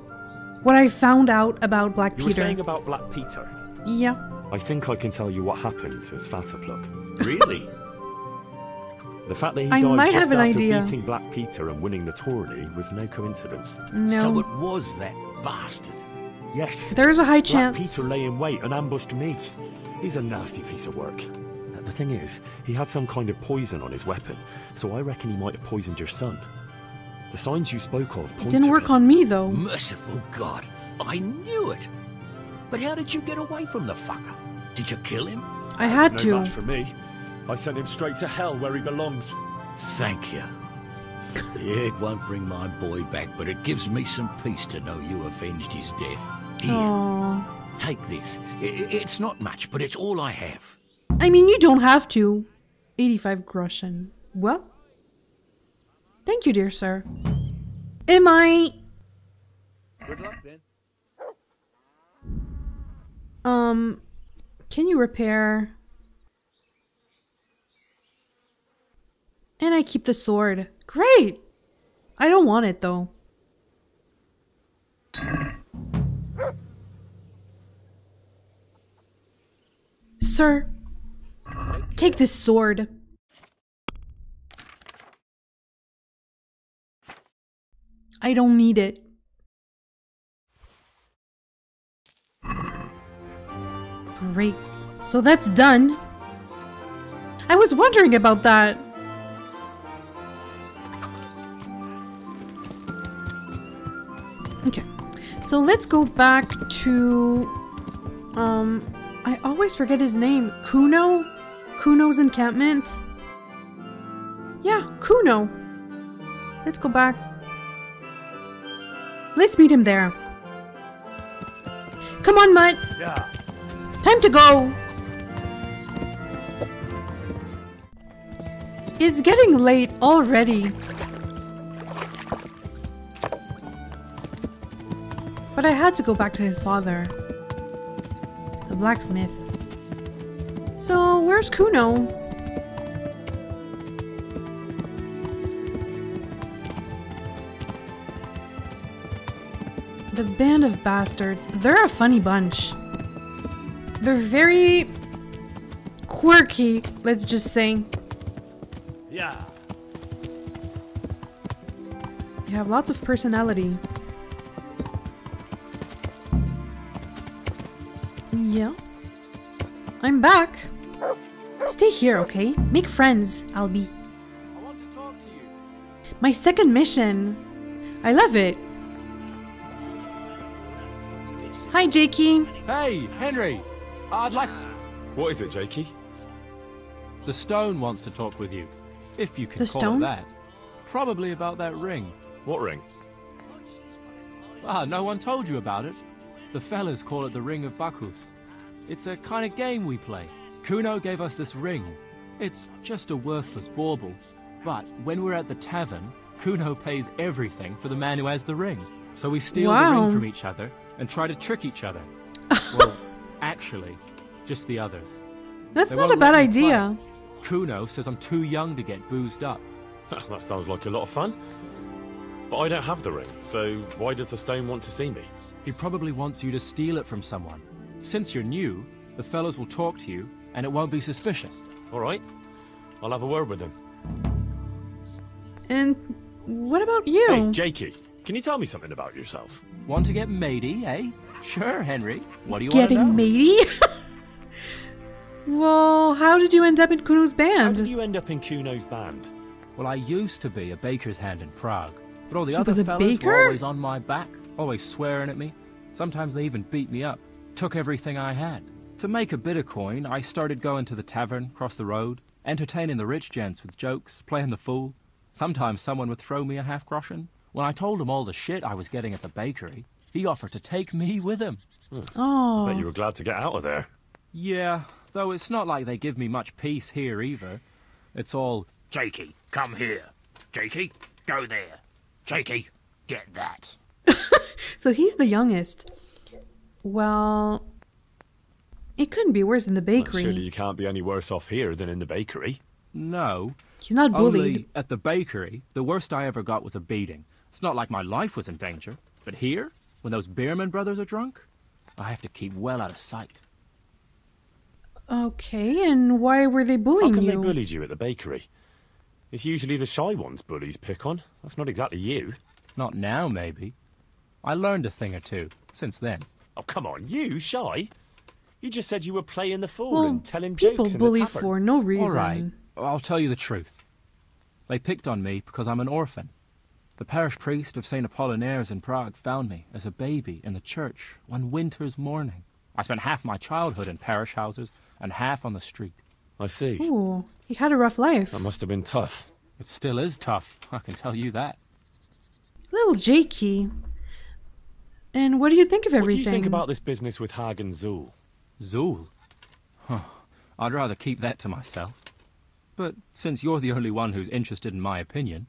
what I found out about Black Peter. You were saying about Black Peter? Yeah. I think I can tell you what happened to Svatterplug. Really? The fact that he I died might just have an after idea. beating Black Peter and winning the tourney was no coincidence. No. So it was that bastard. Yes. There's a high Black chance. Peter lay in wait and ambushed me. He's a nasty piece of work. The thing is, he had some kind of poison on his weapon, so I reckon he might have poisoned your son. The signs you spoke of point Didn't to work it. on me though. Merciful God, I knew it. But how did you get away from the fucker? Did you kill him? I had No to. match for me. I sent him straight to hell where he belongs. Thank you. Yeah, it won't bring my boy back, but it gives me some peace to know you avenged his death. Here, Aww. take this. It's not much, but it's all I have. I mean, you don't have to. 85 groschen. Well, thank you, dear sir. Am I... Good luck, then. Can you repair? And I keep the sword. Great! I don't want it, though. Sir, take this sword. I don't need it. Great. So that's done. I was wondering about that. Okay. So let's go back to... I always forget his name. Kuno? Kuno's encampment? Yeah, Kuno. Let's go back. Let's meet him there. Come on, Mutt. Yeah. Time to go. It's getting late already. But I had to go back to his father, the blacksmith. So, where's Kuno? The band of bastards. They're a funny bunch. They're very quirky, let's just say. Yeah. They have lots of personality. Yeah. I'm back. Stay here, okay? Make friends, Albie. I want to talk to you. My second mission. I love it. Hi, Jakey. Hey, Henry. I'd like... What is it, Jakey? The stone wants to talk with you, if you can The call stone? it that. Probably about that ring. What ring? Ah, no one told you about it. The fellas call it the Ring of Bacchus. It's a kind of game we play. Kuno gave us this ring. It's just a worthless bauble. But when we're at the tavern, Kuno pays everything for the man who has the ring. So we steal the Wow. ring from each other and try to trick each other. Well, actually, just the others. That's They not a won't bad let me play. idea. Kuno says I'm too young to get boozed up. That sounds like a lot of fun. But I don't have the ring, so why does the stone want to see me? He probably wants you to steal it from someone. Since you're new, the fellows will talk to you, and it won't be suspicious. All right, I'll have a word with him. And what about you? Hey, Jakey, can you tell me something about yourself? Want to get matey, eh? Sure, Henry. What do you want to know? Getting matey? Well, how did you end up in Kuno's How band? did you end up in Kuno's band? Well, I used to be a baker's hand in Prague, but all the He other was a fellas baker? were always on my back, always swearing at me. Sometimes they even beat me up, took everything I had. To make a bit of coin, I started going to the tavern across the road, entertaining the rich gents with jokes, playing the fool. Sometimes someone would throw me a half-groschen. When I told him all the shit I was getting at the bakery, he offered to take me with him. Oh. I bet you were glad to get out of there. Yeah, though it's not like they give me much peace here either. It's all, Jakey, come here. Jakey, go there. Jakey, get that. So he's the youngest. Well, it couldn't be worse than the bakery. Well, surely you can't be any worse off here than in the bakery. no. He's not bullied. Only at the bakery, the worst I ever got was a beating. It's not like my life was in danger. But here, when those Bierman brothers are drunk, I have to keep well out of sight. Okay, and why were they bullying How come you? they bullied you at the bakery? It's usually the shy ones bullies pick on. That's not exactly you. Not now, maybe. I learned a thing or two since then. Oh, come on, you shy? You just said you were playing the fool Well, and telling people jokes in bully the tavern. for no reason. All right, I'll tell you the truth. They picked on me because I'm an orphan. The parish priest of St. Apollinaire's in Prague found me as a baby in the church one winter's morning. I spent half my childhood in parish houses and half on the street. I see. Ooh, he had a rough life. That must have been tough. It still is tough, I can tell you that. Little Jakey. And what do you think of everything? What do you think about this business with Hag and Zool? Zool? Huh. I'd rather keep that to myself. But since you're the only one who's interested in my opinion,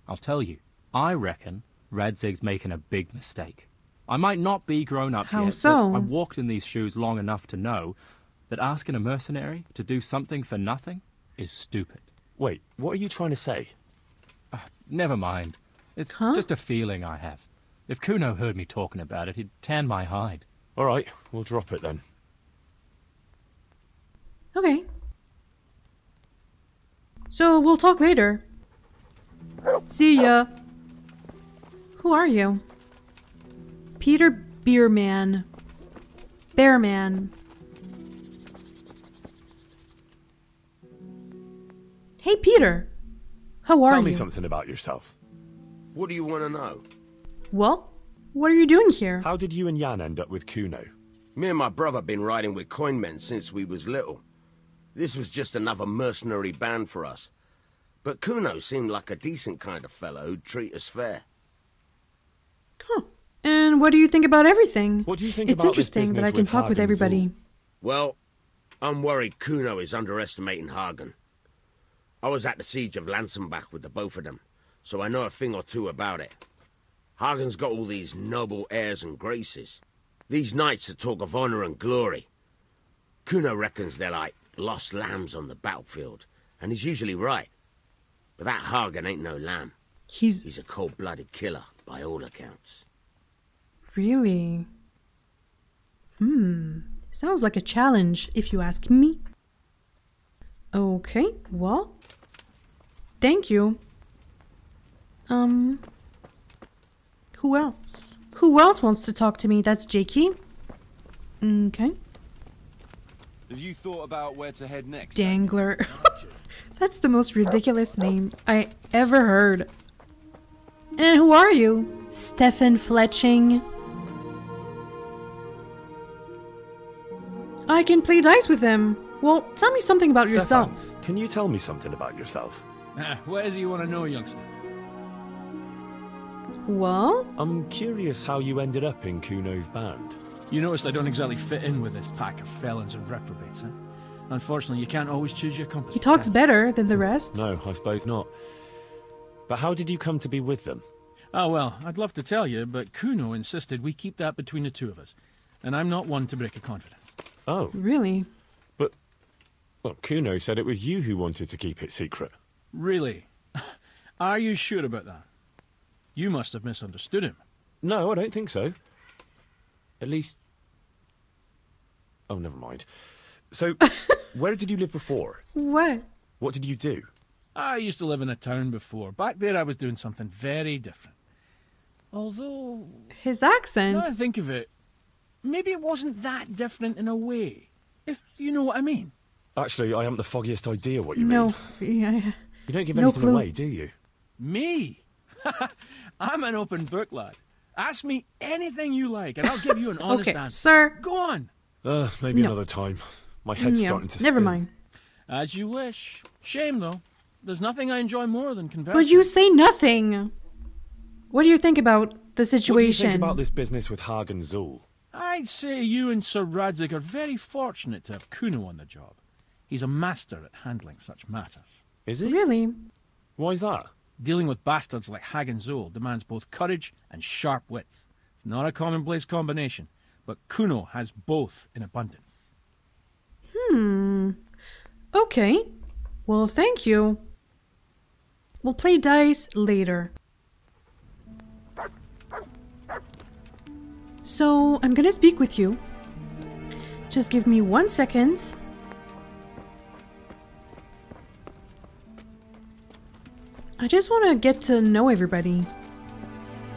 I'll tell you. I reckon Radzig's making a big mistake. I might not be grown up How yet, so? but I've walked in these shoes long enough to know that asking a mercenary to do something for nothing is stupid. Wait, what are you trying to say? Never mind. It's just a feeling I have. If Kuno heard me talking about it, he'd tan my hide. All right, we'll drop it then. Okay. So we'll talk later. See ya. Who are you? Peter Beerman. Bearman. Hey, Peter. How are you? Tell me something about yourself. What do you want to know? Well, what are you doing here? How did you and Jan end up with Kuno? Me and my brother been riding with coinmen since we was little. This was just another mercenary band for us. But Kuno seemed like a decent kind of fellow who'd treat us fair. Huh. And what do you think about everything? What do you think it's about this interesting that I can business talk with with Hagen everybody. Zool? Well, I'm worried Kuno is underestimating Hagen. I was at the siege of Lansenbach with the both of them, so I know a thing or two about it. Hagen's got all these noble airs and graces. These knights that talk of honor and glory. Kuno reckons they're like lost lambs on the battlefield, and he's usually right. But that Hagen ain't no lamb. He's a cold-blooded killer, by all accounts. Really? Sounds like a challenge, if you ask me. Okay, well, thank you. Who else? Who else wants to talk to me? That's Jakey. Okay. Have you thought about where to head next? Dangler. That's the most ridiculous name I ever heard. And who are you? Stefan Fletching. I can play dice with him. Well, tell me something about Stefan, yourself. Can you tell me something about yourself? What is it you want to know, youngster? Well? I'm curious how you ended up in Kuno's band. You noticed I don't exactly fit in with this pack of felons and reprobates, huh? Unfortunately, you can't always choose your company. He talks better than the rest. No, I suppose not. But how did you come to be with them? Oh, well, I'd love to tell you, but Kuno insisted we keep that between the two of us. And I'm not one to break a confidence. Oh. Really? But, well, Kuno said it was you who wanted to keep it secret. Really? Are you sure about that? You must have misunderstood him. No, I don't think so. At least... Oh, never mind. So, where did you live before? What? What did you do? I used to live in a town before. Back there I was doing something very different. Although... His accent? Now I think of it, maybe it wasn't that different in a way. If you know what I mean. Actually, I haven't the foggiest idea what you mean. No, yeah. You don't give No anything clue. away, do you? Me? I'm an open book, lad. Ask me anything you like, and I'll give you an honest Okay, answer. sir. Go on. Maybe No. another time. My head's Yeah, starting to never spin. mind. As you wish. Shame, though. There's nothing I enjoy more than conversing. But you say nothing. What do you think about the situation? What do you think about this business with Hagen Zul? I'd say you and Sir Radzig are very fortunate to have Kuno on the job. He's a master at handling such matters. Is he? Really? Why is that? Dealing with bastards like Hagen Zul demands both courage and sharp wits. It's not a commonplace combination, but Kuno has both in abundance. Okay. Well, thank you. We'll play dice later. So, I'm gonna speak with you. Just give me 1 second. I just want to get to know everybody.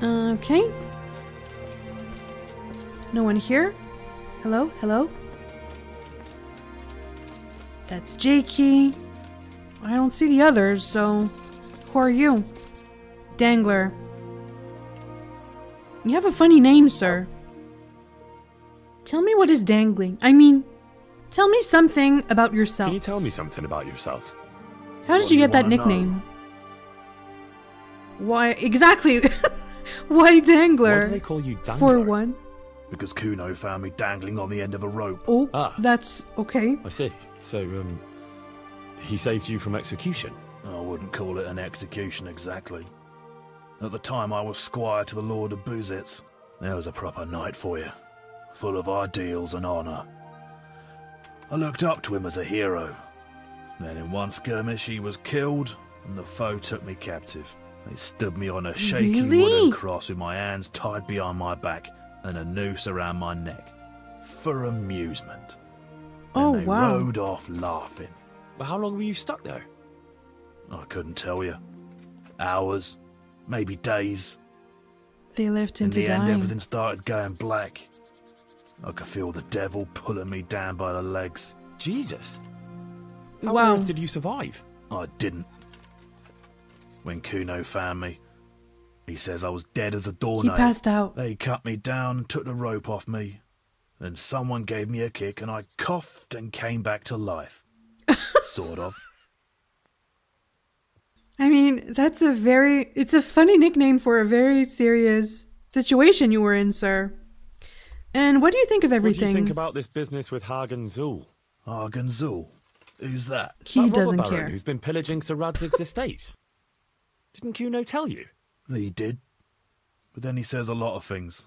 Okay. No one here? Hello? Hello? That's Jakey. I don't see the others, so... Who are you? Dangler. You have a funny name, sir. Tell me what is dangling. I mean, tell me something about yourself. Can you tell me something about yourself? How did you get that nickname? Why, exactly. Why Dangler? Why do they call you Dangler? For one. Because Kuno found me dangling on the end of a rope. Oh, that's okay. I see. So, he saved you from execution? I wouldn't call it an execution exactly. At the time I was squire to the Lord of Buzitz. There was a proper knight for you, full of ideals and honour. I looked up to him as a hero. Then in one skirmish he was killed, and the foe took me captive. They stood me on a shaky wooden cross with my hands tied behind my back and a noose around my neck. For amusement. And they rode off laughing. But how long were you stuck there? I couldn't tell you. Hours, maybe days. They left him to die. In the end, everything started going black. I could feel the devil pulling me down by the legs. Jesus. How on earth did you survive? I didn't. When Kuno found me, he says I was dead as a doornail. He passed out. They cut me down and took the rope off me. Then someone gave me a kick and I coughed and came back to life. Sort of. I mean, it's a funny nickname for a very serious situation you were in, sir. And what do you think of everything? What do you think about this business with Hagen Zul? Hagen Zul? Who's that? He doesn't robber baron care. Who's been pillaging Sir Radzig's estate? Didn't Kuno tell you? He did. But then he says a lot of things.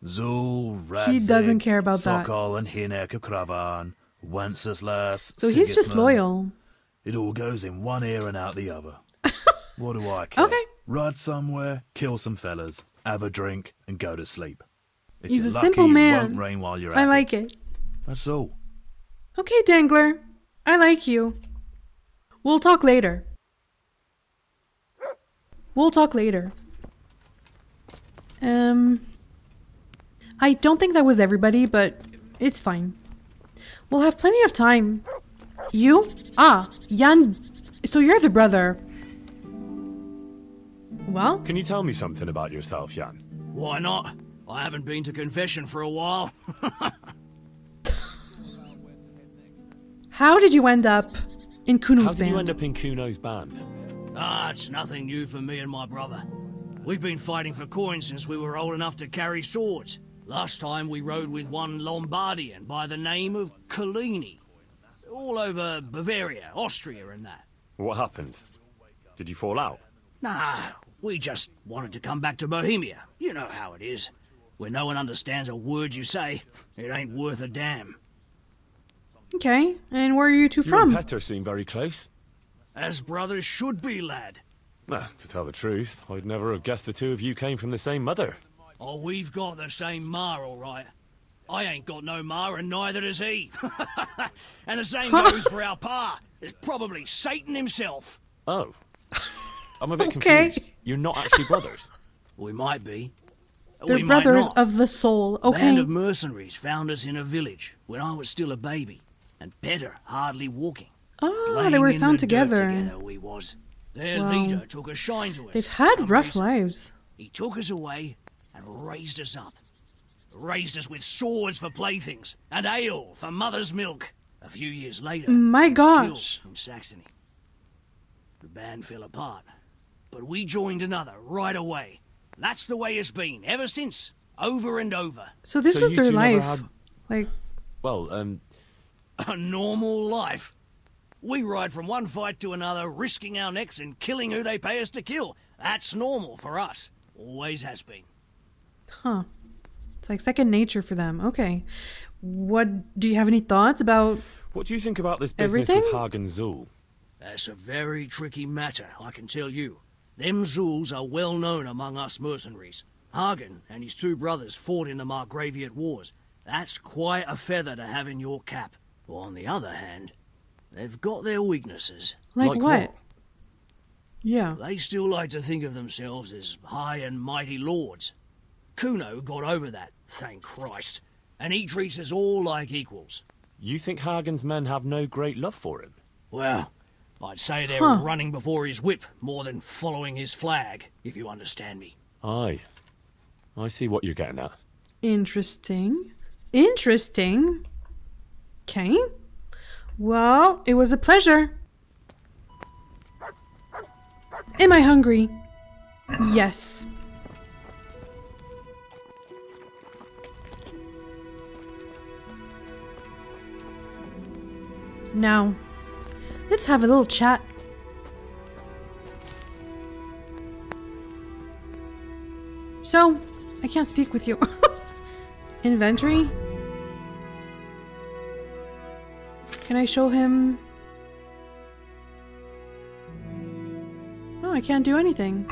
Zul, Radzig, he doesn't care about that. Sokol and Hinek of Kravan, Wenceslas, so he's just loyal. It all goes in one ear and out the other. What do I care? Okay. Ride somewhere, kill some fellas, have a drink, and go to sleep. If He's you're a lucky, simple it man. won't rain while you're I at like it. That's all. Okay, Dangler. I like you. We'll talk later. We'll talk later. I don't think that was everybody, but it's fine. We'll have plenty of time. You? Ah, Jan. So you're the brother. Well? Can you tell me something about yourself, Jan? Why not? I haven't been to confession for a while. How did you end up in Kuno's band? How did you end up in Kuno's band? It's nothing new for me and my brother. We've been fighting for coin since we were old enough to carry swords. Last time we rode with one Lombardian by the name of Collini. All over Bavaria, Austria and that. What happened? Did you fall out? Nah, we just wanted to come back to Bohemia. You know how it is. Where no one understands a word you say, it ain't worth a damn. Okay, and where are you two You from? and Petter seem very close. As brothers should be, lad. To tell the truth, I'd never have guessed the two of you came from the same mother. Oh, we've got the same ma, all right. I ain't got no ma, and neither does he. And the same goes for our pa. It's probably Satan himself. Oh. I'm a bit confused. You're not actually brothers. We might be. They're brothers of the soul. Okay. A band of mercenaries found us in a village when I was still a baby, and Petter hardly walking. Oh, they were found together. We was. Their leader took a shine to us. They've had rough lives. He took us away and raised us up. Raised us with swords for playthings and ale for mother's milk. A few years later, my gosh, in Saxony. The band fell apart. But we joined another right away. That's the way it's been, ever since. Over and over. So this was their life. Like... Well, a normal life. We ride from one fight to another, risking our necks and killing who they pay us to kill. That's normal for us. Always has been. Huh. It's like second nature for them. Okay. What... Do you have any thoughts about... What do you think about this business with Hagen Zul? That's a very tricky matter, I can tell you. Them Zuls are well known among us mercenaries. Hagen and his two brothers fought in the Margraviate Wars. That's quite a feather to have in your cap. But on the other hand, they've got their weaknesses. Like what? Yeah. They still like to think of themselves as high and mighty lords. Kuno got over that, thank Christ. And he treats us all like equals. You think Hagen's men have no great love for him? Well, I'd say they're running before his whip more than following his flag, if you understand me. Aye. I see what you're getting at. Interesting. Interesting. Okay. Well, it was a pleasure. Am I hungry? Yes. Now, let's have a little chat. So, I can't speak with you. Inventory? Can I show him? No, I can't do anything.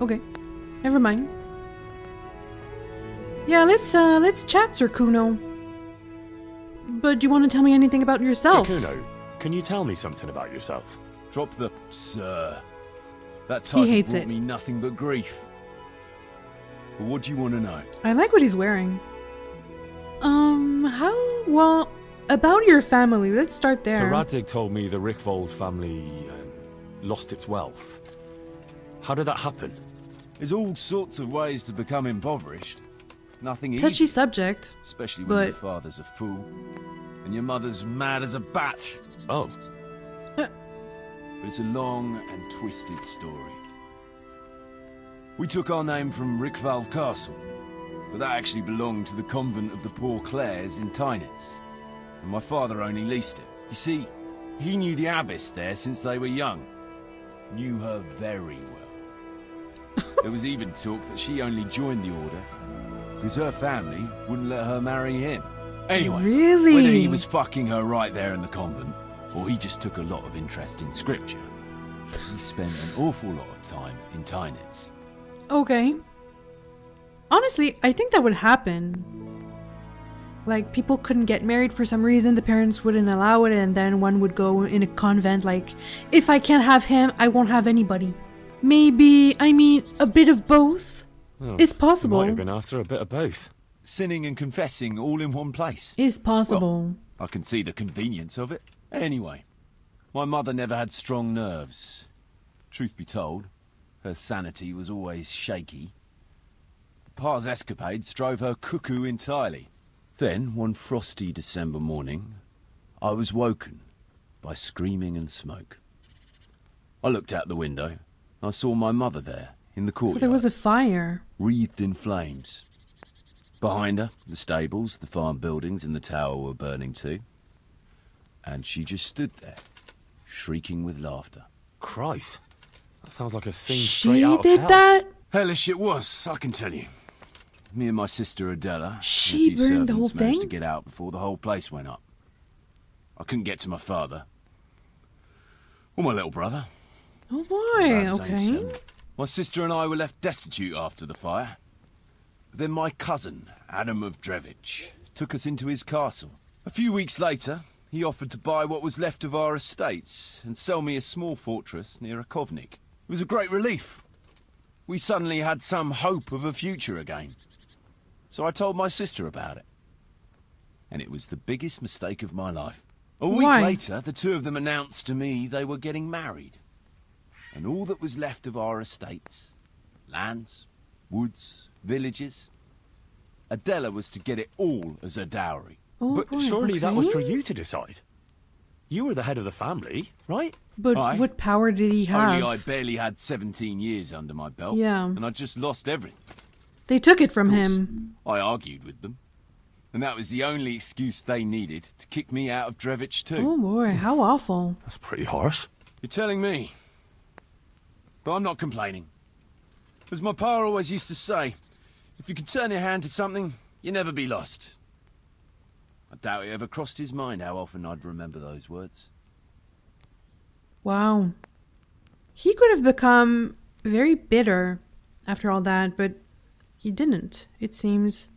Okay, never mind. Yeah, let's chat, Sir Kuno. But do you want to tell me anything about yourself? Sir Kuno, can you tell me something about yourself? Drop the sir. That title brought me nothing but grief. But what do you want to know? I like what he's wearing. Well, about your family, let's start there. Sir Radzig told me the Rickvold family lost its wealth. How did that happen? There's all sorts of ways to become impoverished. Nothing easy. Touchy subject. Especially when your father's a fool and your mother's mad as a bat. Oh. But it's a long and twisted story. We took our name from Rickvold Castle, but that actually belonged to the convent of the Poor Clares in Tynitz, and my father only leased it. You see, he knew the abbess there since they were young. Knew her very well. There was even talk that she only joined the order because her family wouldn't let her marry him. Anyway, really? Whether he was fucking her right there in the convent, or he just took a lot of interest in scripture, he spent an awful lot of time in Tynitz. Okay. Honestly, I think that would happen. Like, people couldn't get married for some reason, the parents wouldn't allow it, and then one would go in a convent like, if I can't have him, I won't have anybody. Maybe, I mean, a bit of both is possible. Might have been after a bit of both. Sinning and confessing all in one place. Is possible. Well, I can see the convenience of it. Anyway, my mother never had strong nerves. Truth be told, her sanity was always shaky. Pa's escapades drove her cuckoo entirely. Then, one frosty December morning, I was woken by screaming and smoke. I looked out the window. I saw my mother there, in the courtyard. So there was a fire. Wreathed in flames. Behind her, the stables, the farm buildings and the tower were burning too. And she just stood there, shrieking with laughter. Christ. That sounds like a scene straight out of hell. She did that? Hellish it was, I can tell you. Me and my sister Adela, she burned the whole thing? Managed to get out before the whole place went up. I couldn't get to my father. Or my little brother. Oh boy, okay. My sister and I were left destitute after the fire. Then my cousin, Adam of Drevich, took us into his castle. A few weeks later, he offered to buy what was left of our estates and sell me a small fortress near a Kovnik. It was a great relief. We suddenly had some hope of a future again. So I told my sister about it. And it was the biggest mistake of my life. A week later, the two of them announced to me they were getting married. And all that was left of our estates, lands, woods, villages, Adela was to get it all as a dowry. But surely that was for you to decide. You were the head of the family, right? But what power did he have? Only I barely had 17 years under my belt. Yeah. And I just lost everything. They took it from him. I argued with them. And that was the only excuse they needed to kick me out of Drevich too. Oh boy, how awful. That's pretty harsh. You're telling me. But I'm not complaining. As my pa always used to say, if you can turn your hand to something, you'll never be lost. I doubt it ever crossed his mind how often I'd remember those words. Wow. He could have become very bitter after all that, but he didn't, it seems.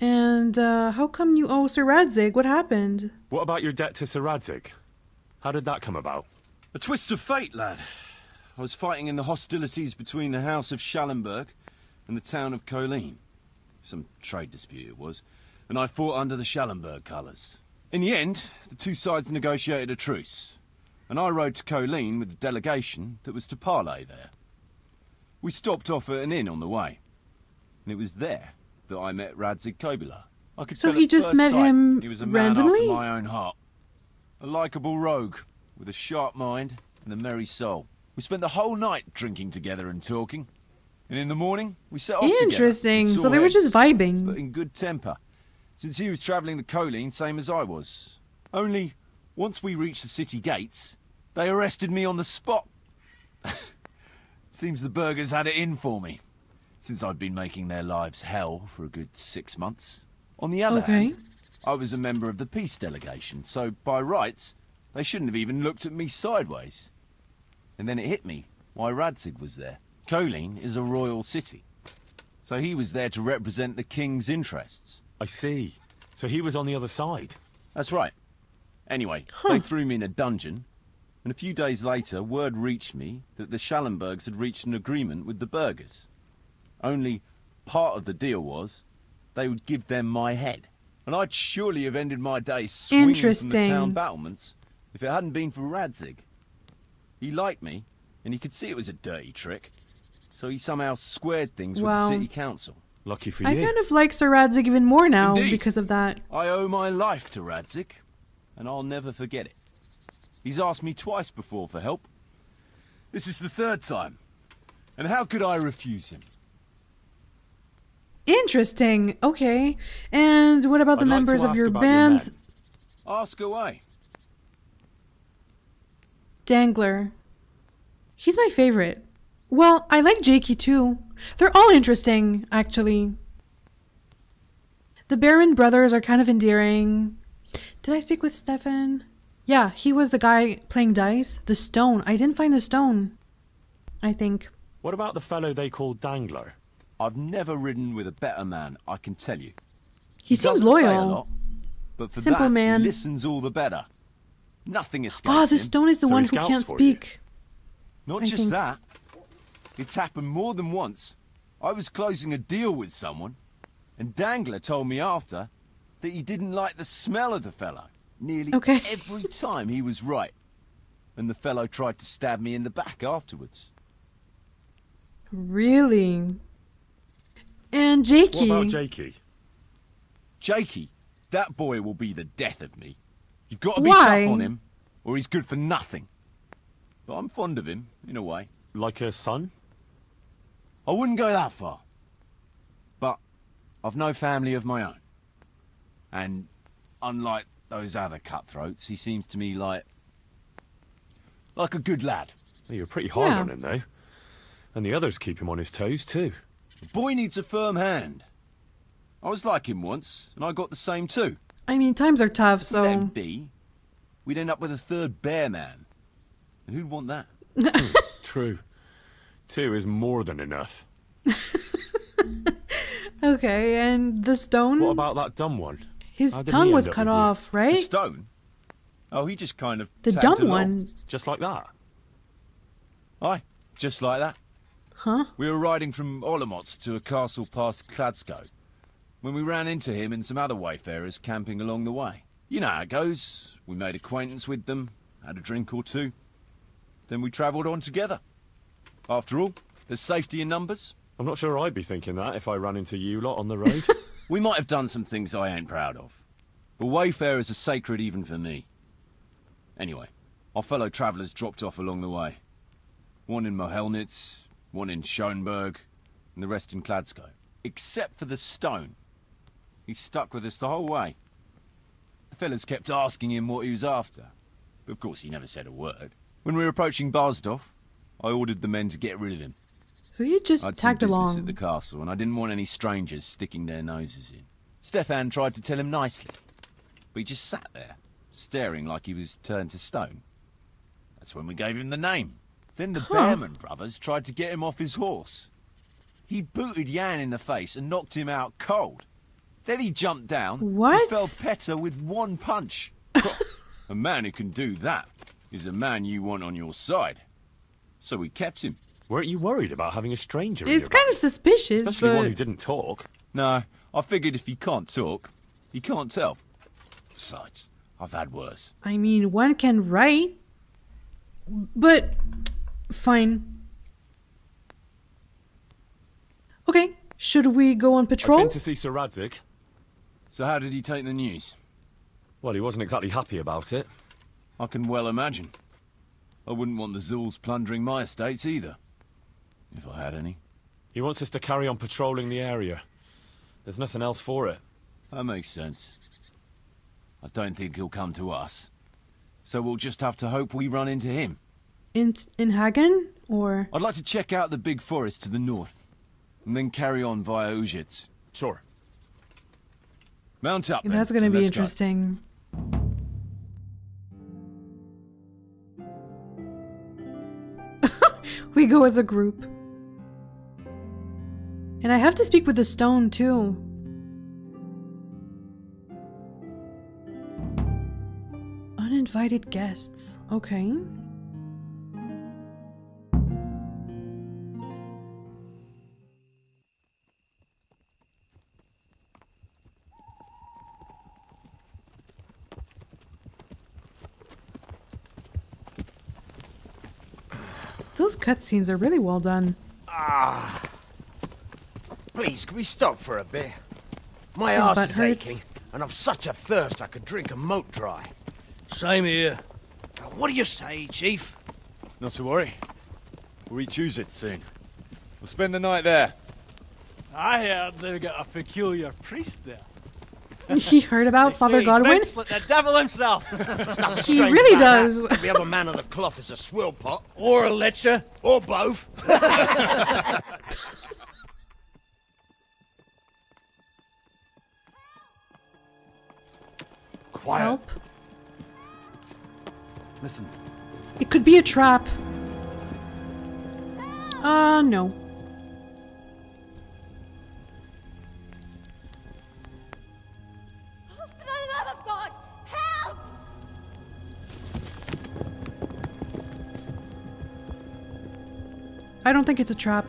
And how come you owe Sir Radzig? What happened? What about your debt to Sir Radzig? How did that come about? A twist of fate, lad. I was fighting in the hostilities between the House of Schallenberg and the town of Colleen. Some trade dispute it was, and I fought under the Schallenberg colours. In the end, the two sides negotiated a truce, and I rode to Colleen with the delegation that was to parley there. We stopped off at an inn on the way, and it was there that I met Radzig Kobyla. I could so tell he at just first met sight him he was a randomly? man after my own heart. A likeable rogue with a sharp mind and a merry soul. We spent the whole night drinking together and talking. And in the morning, we set off Interesting. together. So they were just vibing. But in good temper, since he was travelling the Colleen same as I was. Only, once we reached the city gates, they arrested me on the spot. Seems the burghers had it in for me, since I'd been making their lives hell for a good 6 months. On the other hand, I was a member of the peace delegation, so by rights, they shouldn't have even looked at me sideways. And then it hit me why Radzig was there. Colleen is a royal city, so he was there to represent the king's interests. I see. So he was on the other side. That's right. Anyway, they threw me in a dungeon, and a few days later word reached me that the Schallenbergs had reached an agreement with the burghers. Only part of the deal was they would give them my head. And I'd surely have ended my day swinging from the town battlements if it hadn't been for Radzig. He liked me, and he could see it was a dirty trick, so he somehow squared things with the city council. Lucky for you. I kind of like Sir Radzig even more now because of that. I owe my life to Radzig, and I'll never forget it. He's asked me twice before for help. This is the third time, and how could I refuse him? Interesting. Okay. And what about the members of your band? Ask away. Dangler. He's my favorite. Well, I like Jakey too. They're all interesting, actually. The Baron brothers are kind of endearing. Did I speak with Stefan? Yeah, he was the guy playing dice. The stone. I didn't find the stone, I think. What about the fellow they called Dangler? I've never ridden with a better man, I can tell you. He seems loyal. Say a lot, but for Simple that, man. He listens all the better. Nothing escapes Oh, the him. stone is the one who can't speak. Not just that. It's happened more than once. I was closing a deal with someone, and Dangler told me after that he didn't like the smell of the fellow. Nearly every time he was right. And the fellow tried to stab me in the back afterwards. Really? And Jakey? What about Jakey? Jakey? That boy will be the death of me. You've got to be tough on him, or he's good for nothing. But I'm fond of him, in a way. Like a son? I wouldn't go that far. But I've no family of my own. And unlike those other cutthroats, he seems to me like a good lad. Well, you're pretty hard on him, though. And the others keep him on his toes, too. The boy needs a firm hand. I was like him once, and I got the same too. I mean, times are tough, so... Let him be. We'd end up with a third bear man. And who'd want that? True. 2 is more than enough. Okay, and the stone? What about that dumb one? His tongue was cut off, right? The stone? Oh, he just kind of The tagged dumb along. one? Just like that? Aye, just like that. Huh? We were riding from Olomouc to a castle past Kladsko when we ran into him and some other wayfarers camping along the way. You know how it goes. We made acquaintance with them, had a drink or two. Then we travelled on together. After all, there's safety in numbers. I'm not sure I'd be thinking that if I ran into you lot on the road. We might have done some things I ain't proud of. But wayfarers are sacred even for me. Anyway, our fellow travellers dropped off along the way. One in Mohelnitz, one in Schoenberg, and the rest in Kladsko. Except for the stone. He stuck with us the whole way. The fellas kept asking him what he was after, but of course he never said a word. When we were approaching Barsdorf, I ordered the men to get rid of him. So you just tagged along. I'd some business at the castle, and I didn't want any strangers sticking their noses in. Stefan tried to tell him nicely, but he just sat there, staring like he was turned to stone. That's when we gave him the name. Then the Behrman brothers tried to get him off his horse. He booted Jan in the face and knocked him out cold. Then he jumped down and fell Petter with one punch. A man who can do that is a man you want on your side. So we kept him. Weren't you worried about having a stranger? It's kind of suspicious, especially one who didn't talk. No, I figured if he can't talk, he can't tell. Besides, I've had worse. I mean, one can write, but fine. Okay, should we go on patrol? I've been to see Sir Radzig. So how did he take the news? Well, he wasn't exactly happy about it. I can well imagine. I wouldn't want the Zul's plundering my estates either. If I had any. He wants us to carry on patrolling the area. There's nothing else for it. That makes sense. I don't think he'll come to us. So we'll just have to hope we run into him. In Hagen, or...? I'd like to check out the big forest to the north. And then carry on via Ujitz. Sure. Mount up, then. That's gonna be interesting. We go as a group. And I have to speak with the stone, too. Uninvited guests. Okay. Those cutscenes are really well done. Please, can we stop for a bit? My arse is aching, and I've such a thirst I could drink a moat dry. Same here. What do you say, Chief? Not to worry. We'll reach Ujitz soon. We'll spend the night there. I heard they've got a peculiar priest there. He heard about Father Godwin? Like the devil himself. He really does. The other man on the cloth is a swill pot. Or a lecher. Or both. Quiet. Help. Listen. It could be a trap. No. For the love of God, help! I don't think it's a trap.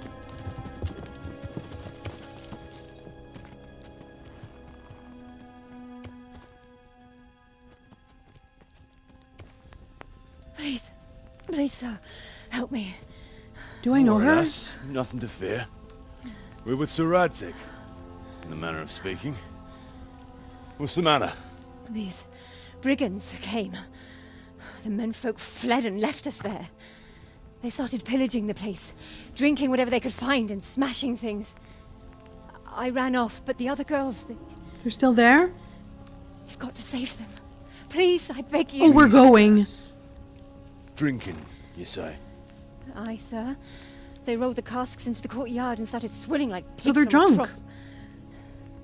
Please, sir, help me. Do I know her? Nothing to fear. We're with Sir Radzig, in the manner of speaking. What's the matter? These brigands came. The menfolk fled and left us there. They started pillaging the place, drinking whatever they could find and smashing things. I ran off, but the other girls... They're still there? You've got to save them. Please, I beg you. Oh, we're going. Drinking, you say? Aye, sir. They rolled the casks into the courtyard and started swilling like pigs. So they're from a drunk. trough.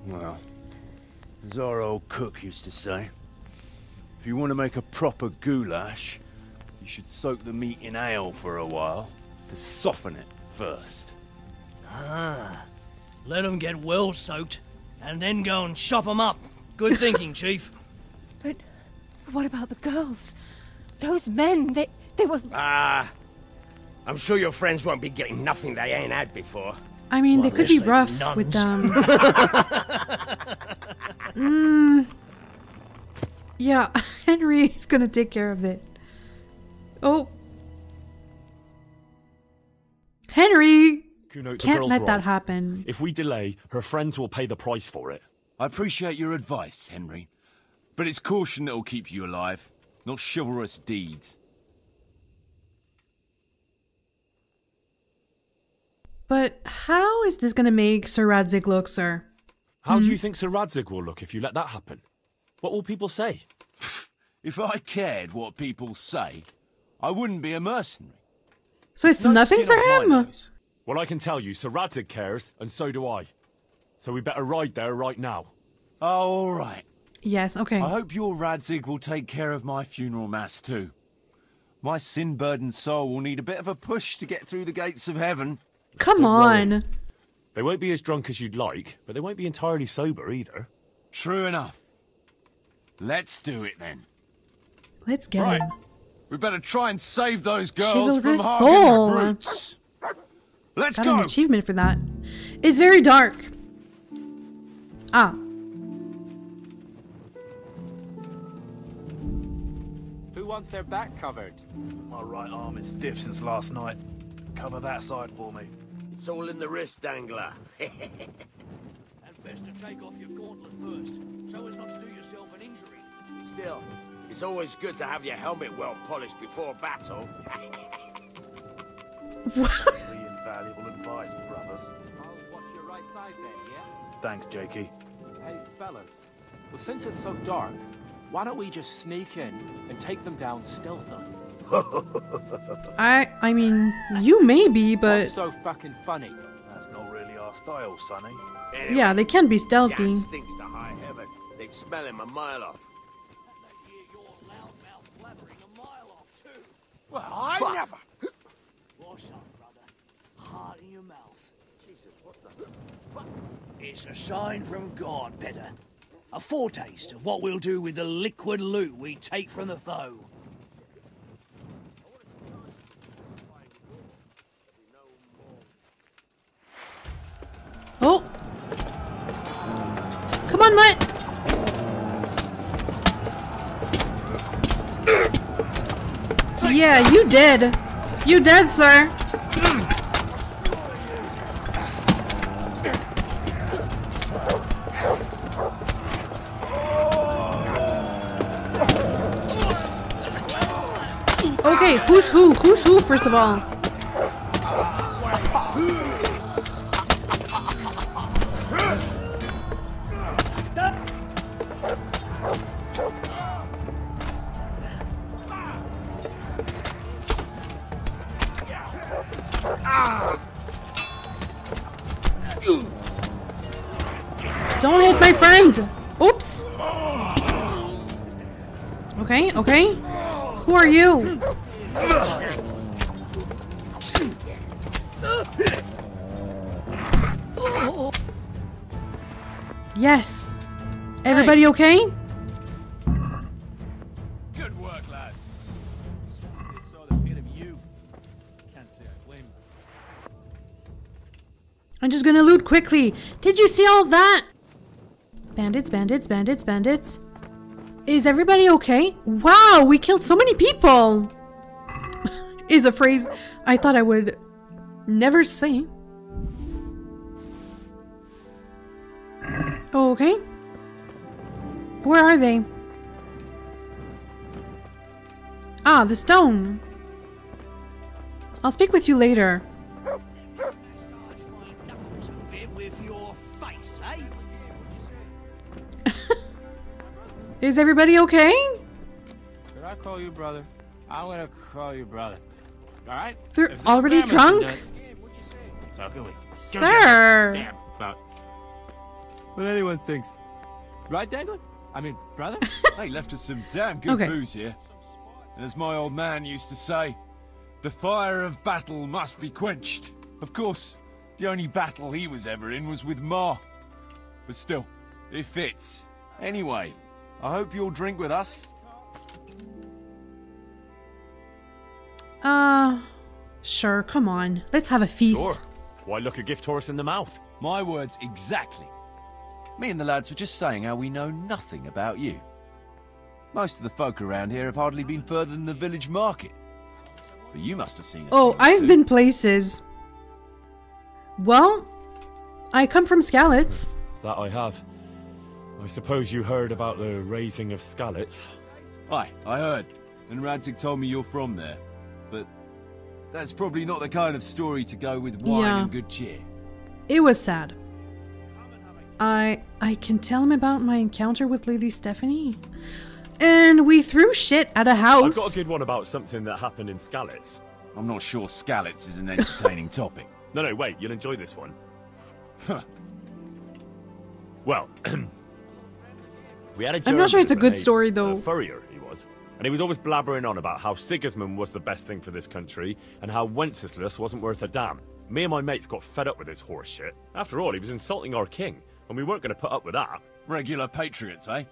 Well, as our old cook used to say, if you want to make a proper goulash, you should soak the meat in ale for a while to soften it first. Ah, let them get well soaked, and then go and chop them up. Good thinking, Chief. But what about the girls? Those men, they were... I'm sure your friends won't be getting nothing they ain't had before. I mean, they could be rough with them. Yeah, Henry is gonna take care of it. Oh. Henry! Can't let that happen. If we delay, her friends will pay the price for it. I appreciate your advice, Henry. But it's caution that'll keep you alive. not chivalrous deeds. But how is this going to make Sir Radzig look, sir? How do you think Sir Radzig will look if you let that happen? What will people say? If I cared what people say, I wouldn't be a mercenary. So it's nothing for him? Well, I can tell you, Sir Radzig cares, and so do I. So we better ride there right now. Oh, all right. Yes, okay. I hope your Radzig will take care of my funeral mass too. My sin-burdened soul will need a bit of a push to get through the gates of heaven. Come on. They won't be as drunk as you'd like, but they won't be entirely sober either. True enough. Let's do it then. Let's get him. We better try and save those girls from Chivalrous Hagen's soul. brutes. Let's Got go. an achievement for that. It's very dark. Ah. Who wants their back covered? My right arm is stiff since last night. Cover that side for me. It's all in the wrist, Dangler. And best to take off your gauntlet first, so as not to do yourself an injury. Still, it's always good to have your helmet well polished before battle. Really invaluable advice, brothers. I'll watch your right side then, yeah? Thanks, Jakey. Hey, fellas. Well, since it's so dark, why don't we just sneak in and take them down stealthily? I mean, you may be, but... What's so fucking funny? That's not really our style, Sonny. Anyway, yeah, they can be stealthy. Jan stinks to high heaven. They'd smell him a mile off. Well, I Fuck. never. What's up, brother? Heart in your mouth. Jesus, what the fuck? It's a sign from God, Petter. A foretaste of what we'll do with the liquid loot we take from the foe. Oh! Come on, Mutt! Yeah, you did. You dead, sir. Okay, who's who? Who's who, first of all? Don't hit my friend! Oops! Okay, okay. Who are you? Yes! Everybody okay? Good work, lads. Saw the bit of you. Can't say I blame you. I'm just gonna loot quickly. Did you see all that? Bandits, bandits, bandits, bandits. Is everybody okay? Wow, we killed so many people! Is a phrase I thought I would never say. Okay. Where are they? Ah, the stone. I'll speak with you later. With your face, eh? Is everybody okay? Should I call you brother? I'm gonna call you brother. Alright? They're already drunk? So can we? Sir! Damn, about what anyone thinks. Right, Dangler? I mean, brother? They left us some damn good Okay. booze here. And as my old man used to say, the fire of battle must be quenched. Of course, the only battle he was ever in was with Ma. But still, it fits. Anyway, I hope you'll drink with us. Sure, come on. Let's have a feast. Sure. Why look a gift horse in the mouth? My words exactly. Me and the lads were just saying how we know nothing about you. Most of the folk around here have hardly been further than the village market. But you must have seen it. Oh, I've been places. Well, I come from Skalitz. That I have. I suppose you heard about the raising of Skalitz. Hi, I heard. And Radzig told me you're from there. But that's probably not the kind of story to go with wine and good cheer. It was sad. I can tell him about my encounter with Lady Stephanie. And we threw shit at a house. I've got a good one about something that happened in Skalitz. I'm not sure Skalitz is an entertaining topic. No, wait, you'll enjoy this one. Well, we had a German. I'm not sure it's a good story, though. A furrier, he was. And he was always blabbering on about how Sigismund was the best thing for this country and how Wenceslas wasn't worth a damn. Me and my mates got fed up with this horse shit. After all, he was insulting our king, and we weren't going to put up with that. Regular patriots, eh?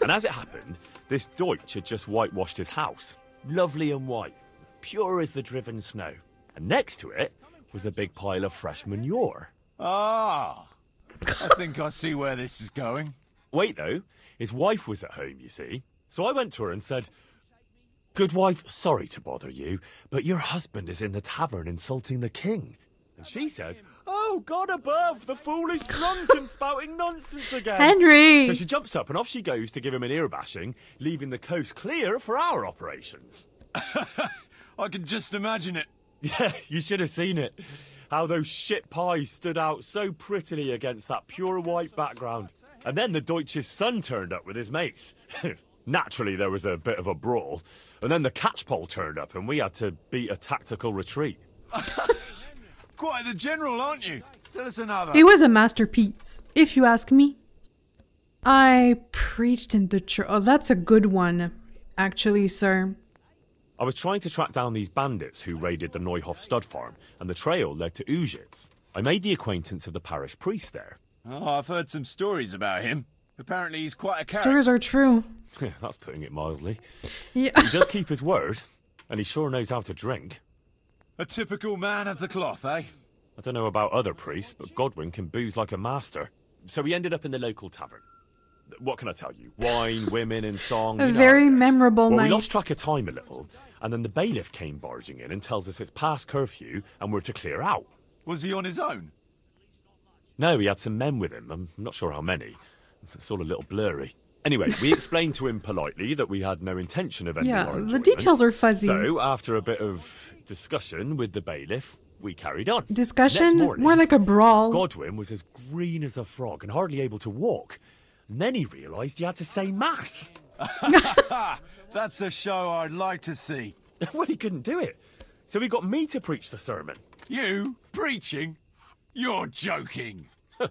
And as it happened, this Deutsch had just whitewashed his house. Lovely and white, pure as the driven snow. And next to it was a big pile of fresh manure. Ah, I think I see where this is going. Wait, though, his wife was at home, you see. So I went to her and said, "Good wife, sorry to bother you, but your husband is in the tavern insulting the king." And she says, "Oh, God above, the fool is drunk and spouting nonsense again." Henry! So she jumps up and off she goes to give him an ear bashing, leaving the coast clear for our operations. I can just imagine it. Yeah, you should have seen it. How those shit pies stood out so prettily against that pure white background. And then the Deutsch's son turned up with his mates. Naturally, there was a bit of a brawl. And then the catchpole turned up and we had to beat a tactical retreat. Quite the general, aren't you? Tell us another. It was a masterpiece, if you ask me. I preached in the church. Oh, that's a good one, actually, sir. I was trying to track down these bandits who raided the Neuhof stud farm, and the trail led to Ujitz. I made the acquaintance of the parish priest there. Oh, I've heard some stories about him. Apparently he's quite a character. Stories are true. That's putting it mildly. Yeah. He does keep his word, and he sure knows how to drink. A typical man of the cloth, eh? I don't know about other priests, but Godwin can booze like a master. So we ended up in the local tavern. What can I tell you? Wine, women, and song. A very memorable night. night. We lost track of time a little, and then the bailiff came barging in and tells us it's past curfew and we're to clear out. Was he on his own? No, he had some men with him. I'm not sure how many. It's all a little blurry. Anyway, we explained to him politely that we had no intention of ending our enjoyment. The details are fuzzy. So, after a bit of discussion with the bailiff, we carried on. Discussion? Morning, more like a brawl. Godwin was as green as a frog and hardly able to walk. And then he realised he had to say mass. That's a show I'd like to see. Well, he couldn't do it. So he got me to preach the sermon. You? Preaching? You're joking. Well,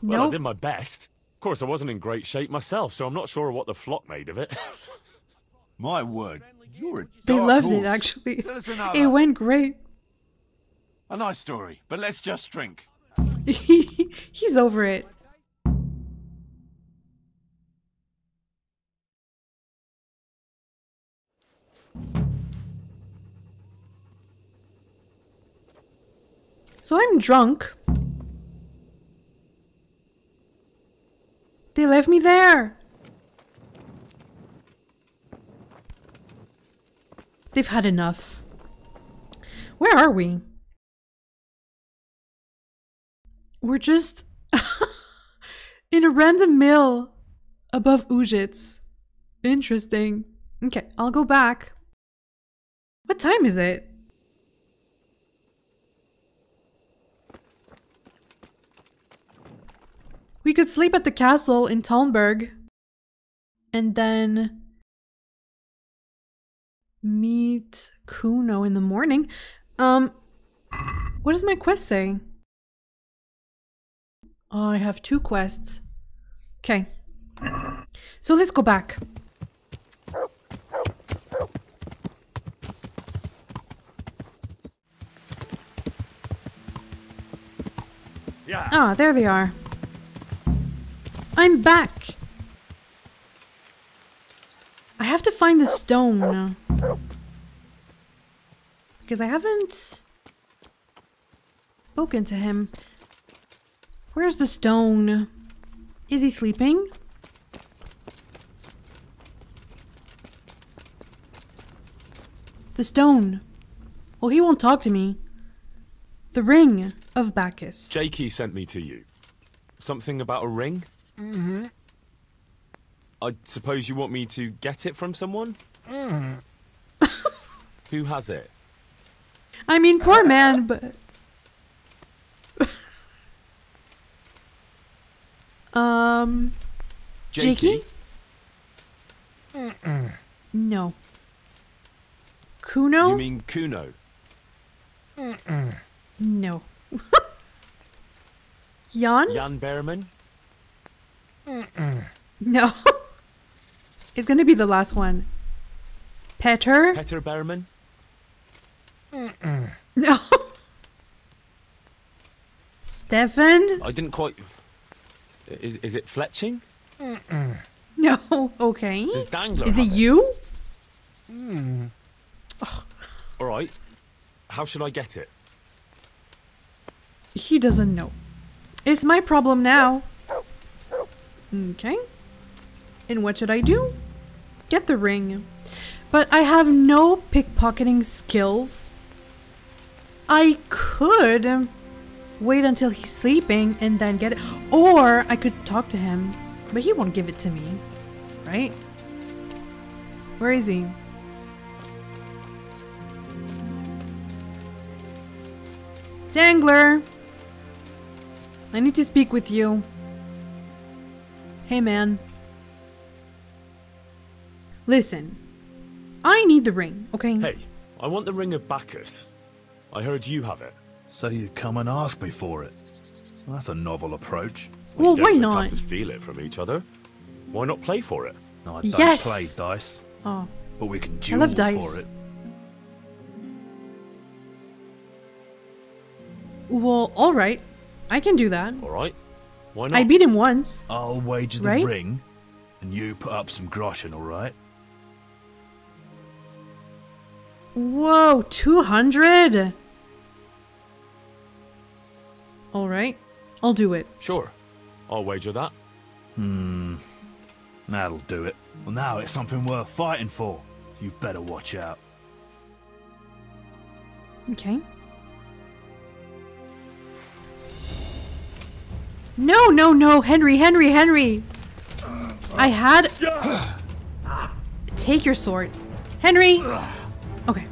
nope. I did my best. Of course, I wasn't in great shape myself, so I'm not sure what the flock made of it. My word, you're a dark They loved horse. it, actually. Tell us another. It went great. A nice story, but let's just drink. He's over it. So I'm drunk. They left me there. They've had enough. Where are we? We're just in a random mill above Ujitz. Interesting. Okay, I'll go back. What time is it? We could sleep at the castle in Talmberg and then meet Kuno in the morning. What does my quest say? Oh, I have 2 quests. Okay. So let's go back. Yeah. Ah, there they are. I'm back. I have to find the stone. Because I haven't spoken to him. Where's the stone? Is he sleeping? The stone. Well, he won't talk to me. The ring of Bacchus. Jakey sent me to you. Something about a ring? Mm-hmm. I suppose you want me to get it from someone? Who has it? I mean, poor man, but... Jakey? No. Kuno? You mean Kuno? No. Jan? Jan Behrman? No. It's gonna be the last one. Peter? Peter Behrman? No. Stefan? I didn't quite... Is it Fletching? No. Okay. Does Dangler Is it have you? Alright. How should I get it? He doesn't know. It's my problem now. Okay. And what should I do? Get the ring. But I have no pickpocketing skills. I could wait until he's sleeping and then get it. Or I could talk to him. But he won't give it to me. Right? Where is he? Dangler! I need to speak with you. Hey man. Listen. I need the ring, okay? Hey, I want the ring of Bacchus. I heard you have it. So you come and ask me for it. That's a novel approach. Well, you why don't just not? have to steal it from each other. Why not play for it? No, I don't Yes! play dice. Oh. But we can I duel love for dice. it. Well, alright. I can do that. Alright. Why not? I beat him once. I'll wager the Right? ring, and you put up some groschen, alright? Whoa, 200? Alright. I'll do it. Sure. I'll wager that. That'll do it. Well, now it's something worth fighting for. So you better watch out. Okay. No, no, no, Henry. I had... Take your sword. Henry! Okay.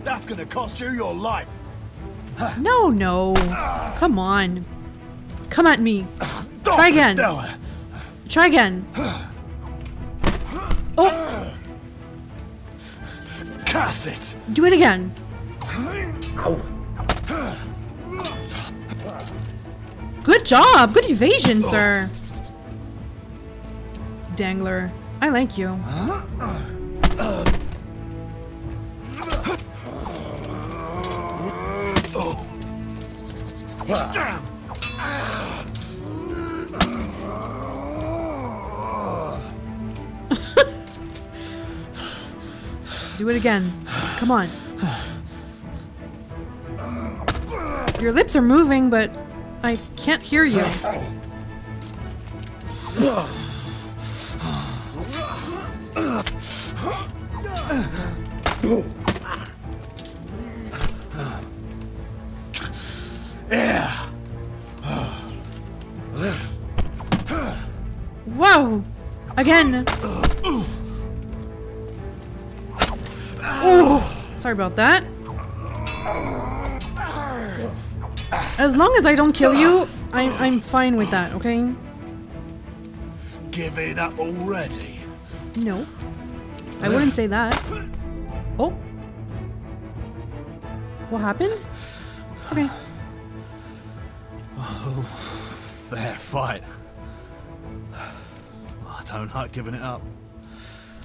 That's gonna cost you your life. No, no. Come on. Come at me. Try again. Try again. Oh! Curse it! Do it again. Good job. Good evasion, sir. Dangler. I like you. Do it again. Come on. Your lips are moving, but I can't hear you. Whoa! Again! Oh, sorry about that. As long as I don't kill you, I'm fine with that, okay? Give it up already. No. I wouldn't say that. Oh. What happened? Okay. Oh, fair fight. I don't like giving it up.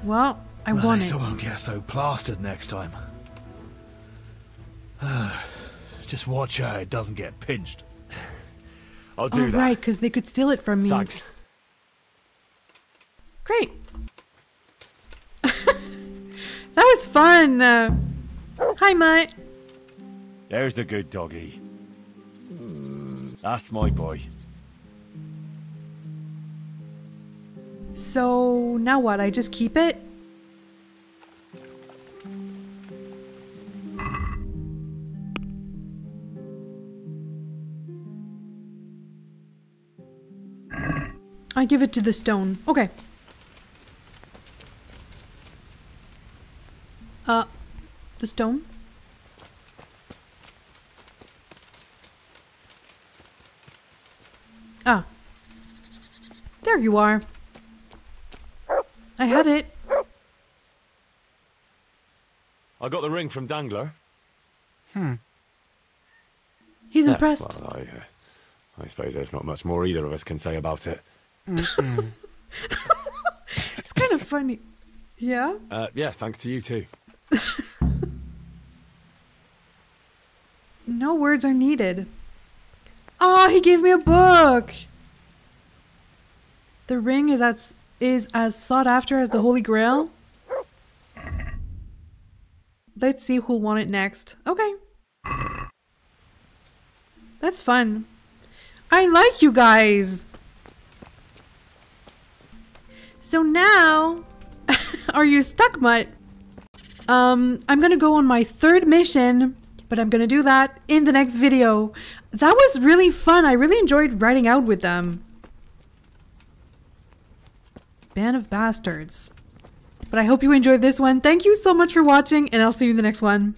Well, I Well, won at least it. I won't get so plastered next time. Just watch how it doesn't get pinched. I'll do that. Right, because they could steal it from me. Thanks. Great. That was fun. Hi, Mutt. There's the good doggy. That's my boy. So, now what? I just keep it? I give it to the stone. Okay. The stone? Ah. There you are. I have it. I got the ring from Dangler. He's impressed. Well, I suppose there's not much more either of us can say about it. It's kind of funny. Yeah? Yeah, thanks to you too. No words are needed. Oh, he gave me a book! The ring is as sought after as the Holy Grail? Let's see who'll want it next. Okay. That's fun. I like you guys! So now... Are you stuck, Mutt? I'm gonna go on my 3rd mission, but I'm gonna do that in the next video. That was really fun. I really enjoyed writing out with them. Band of Bastards. But I hope you enjoyed this one. Thank you so much for watching, and I'll see you in the next one.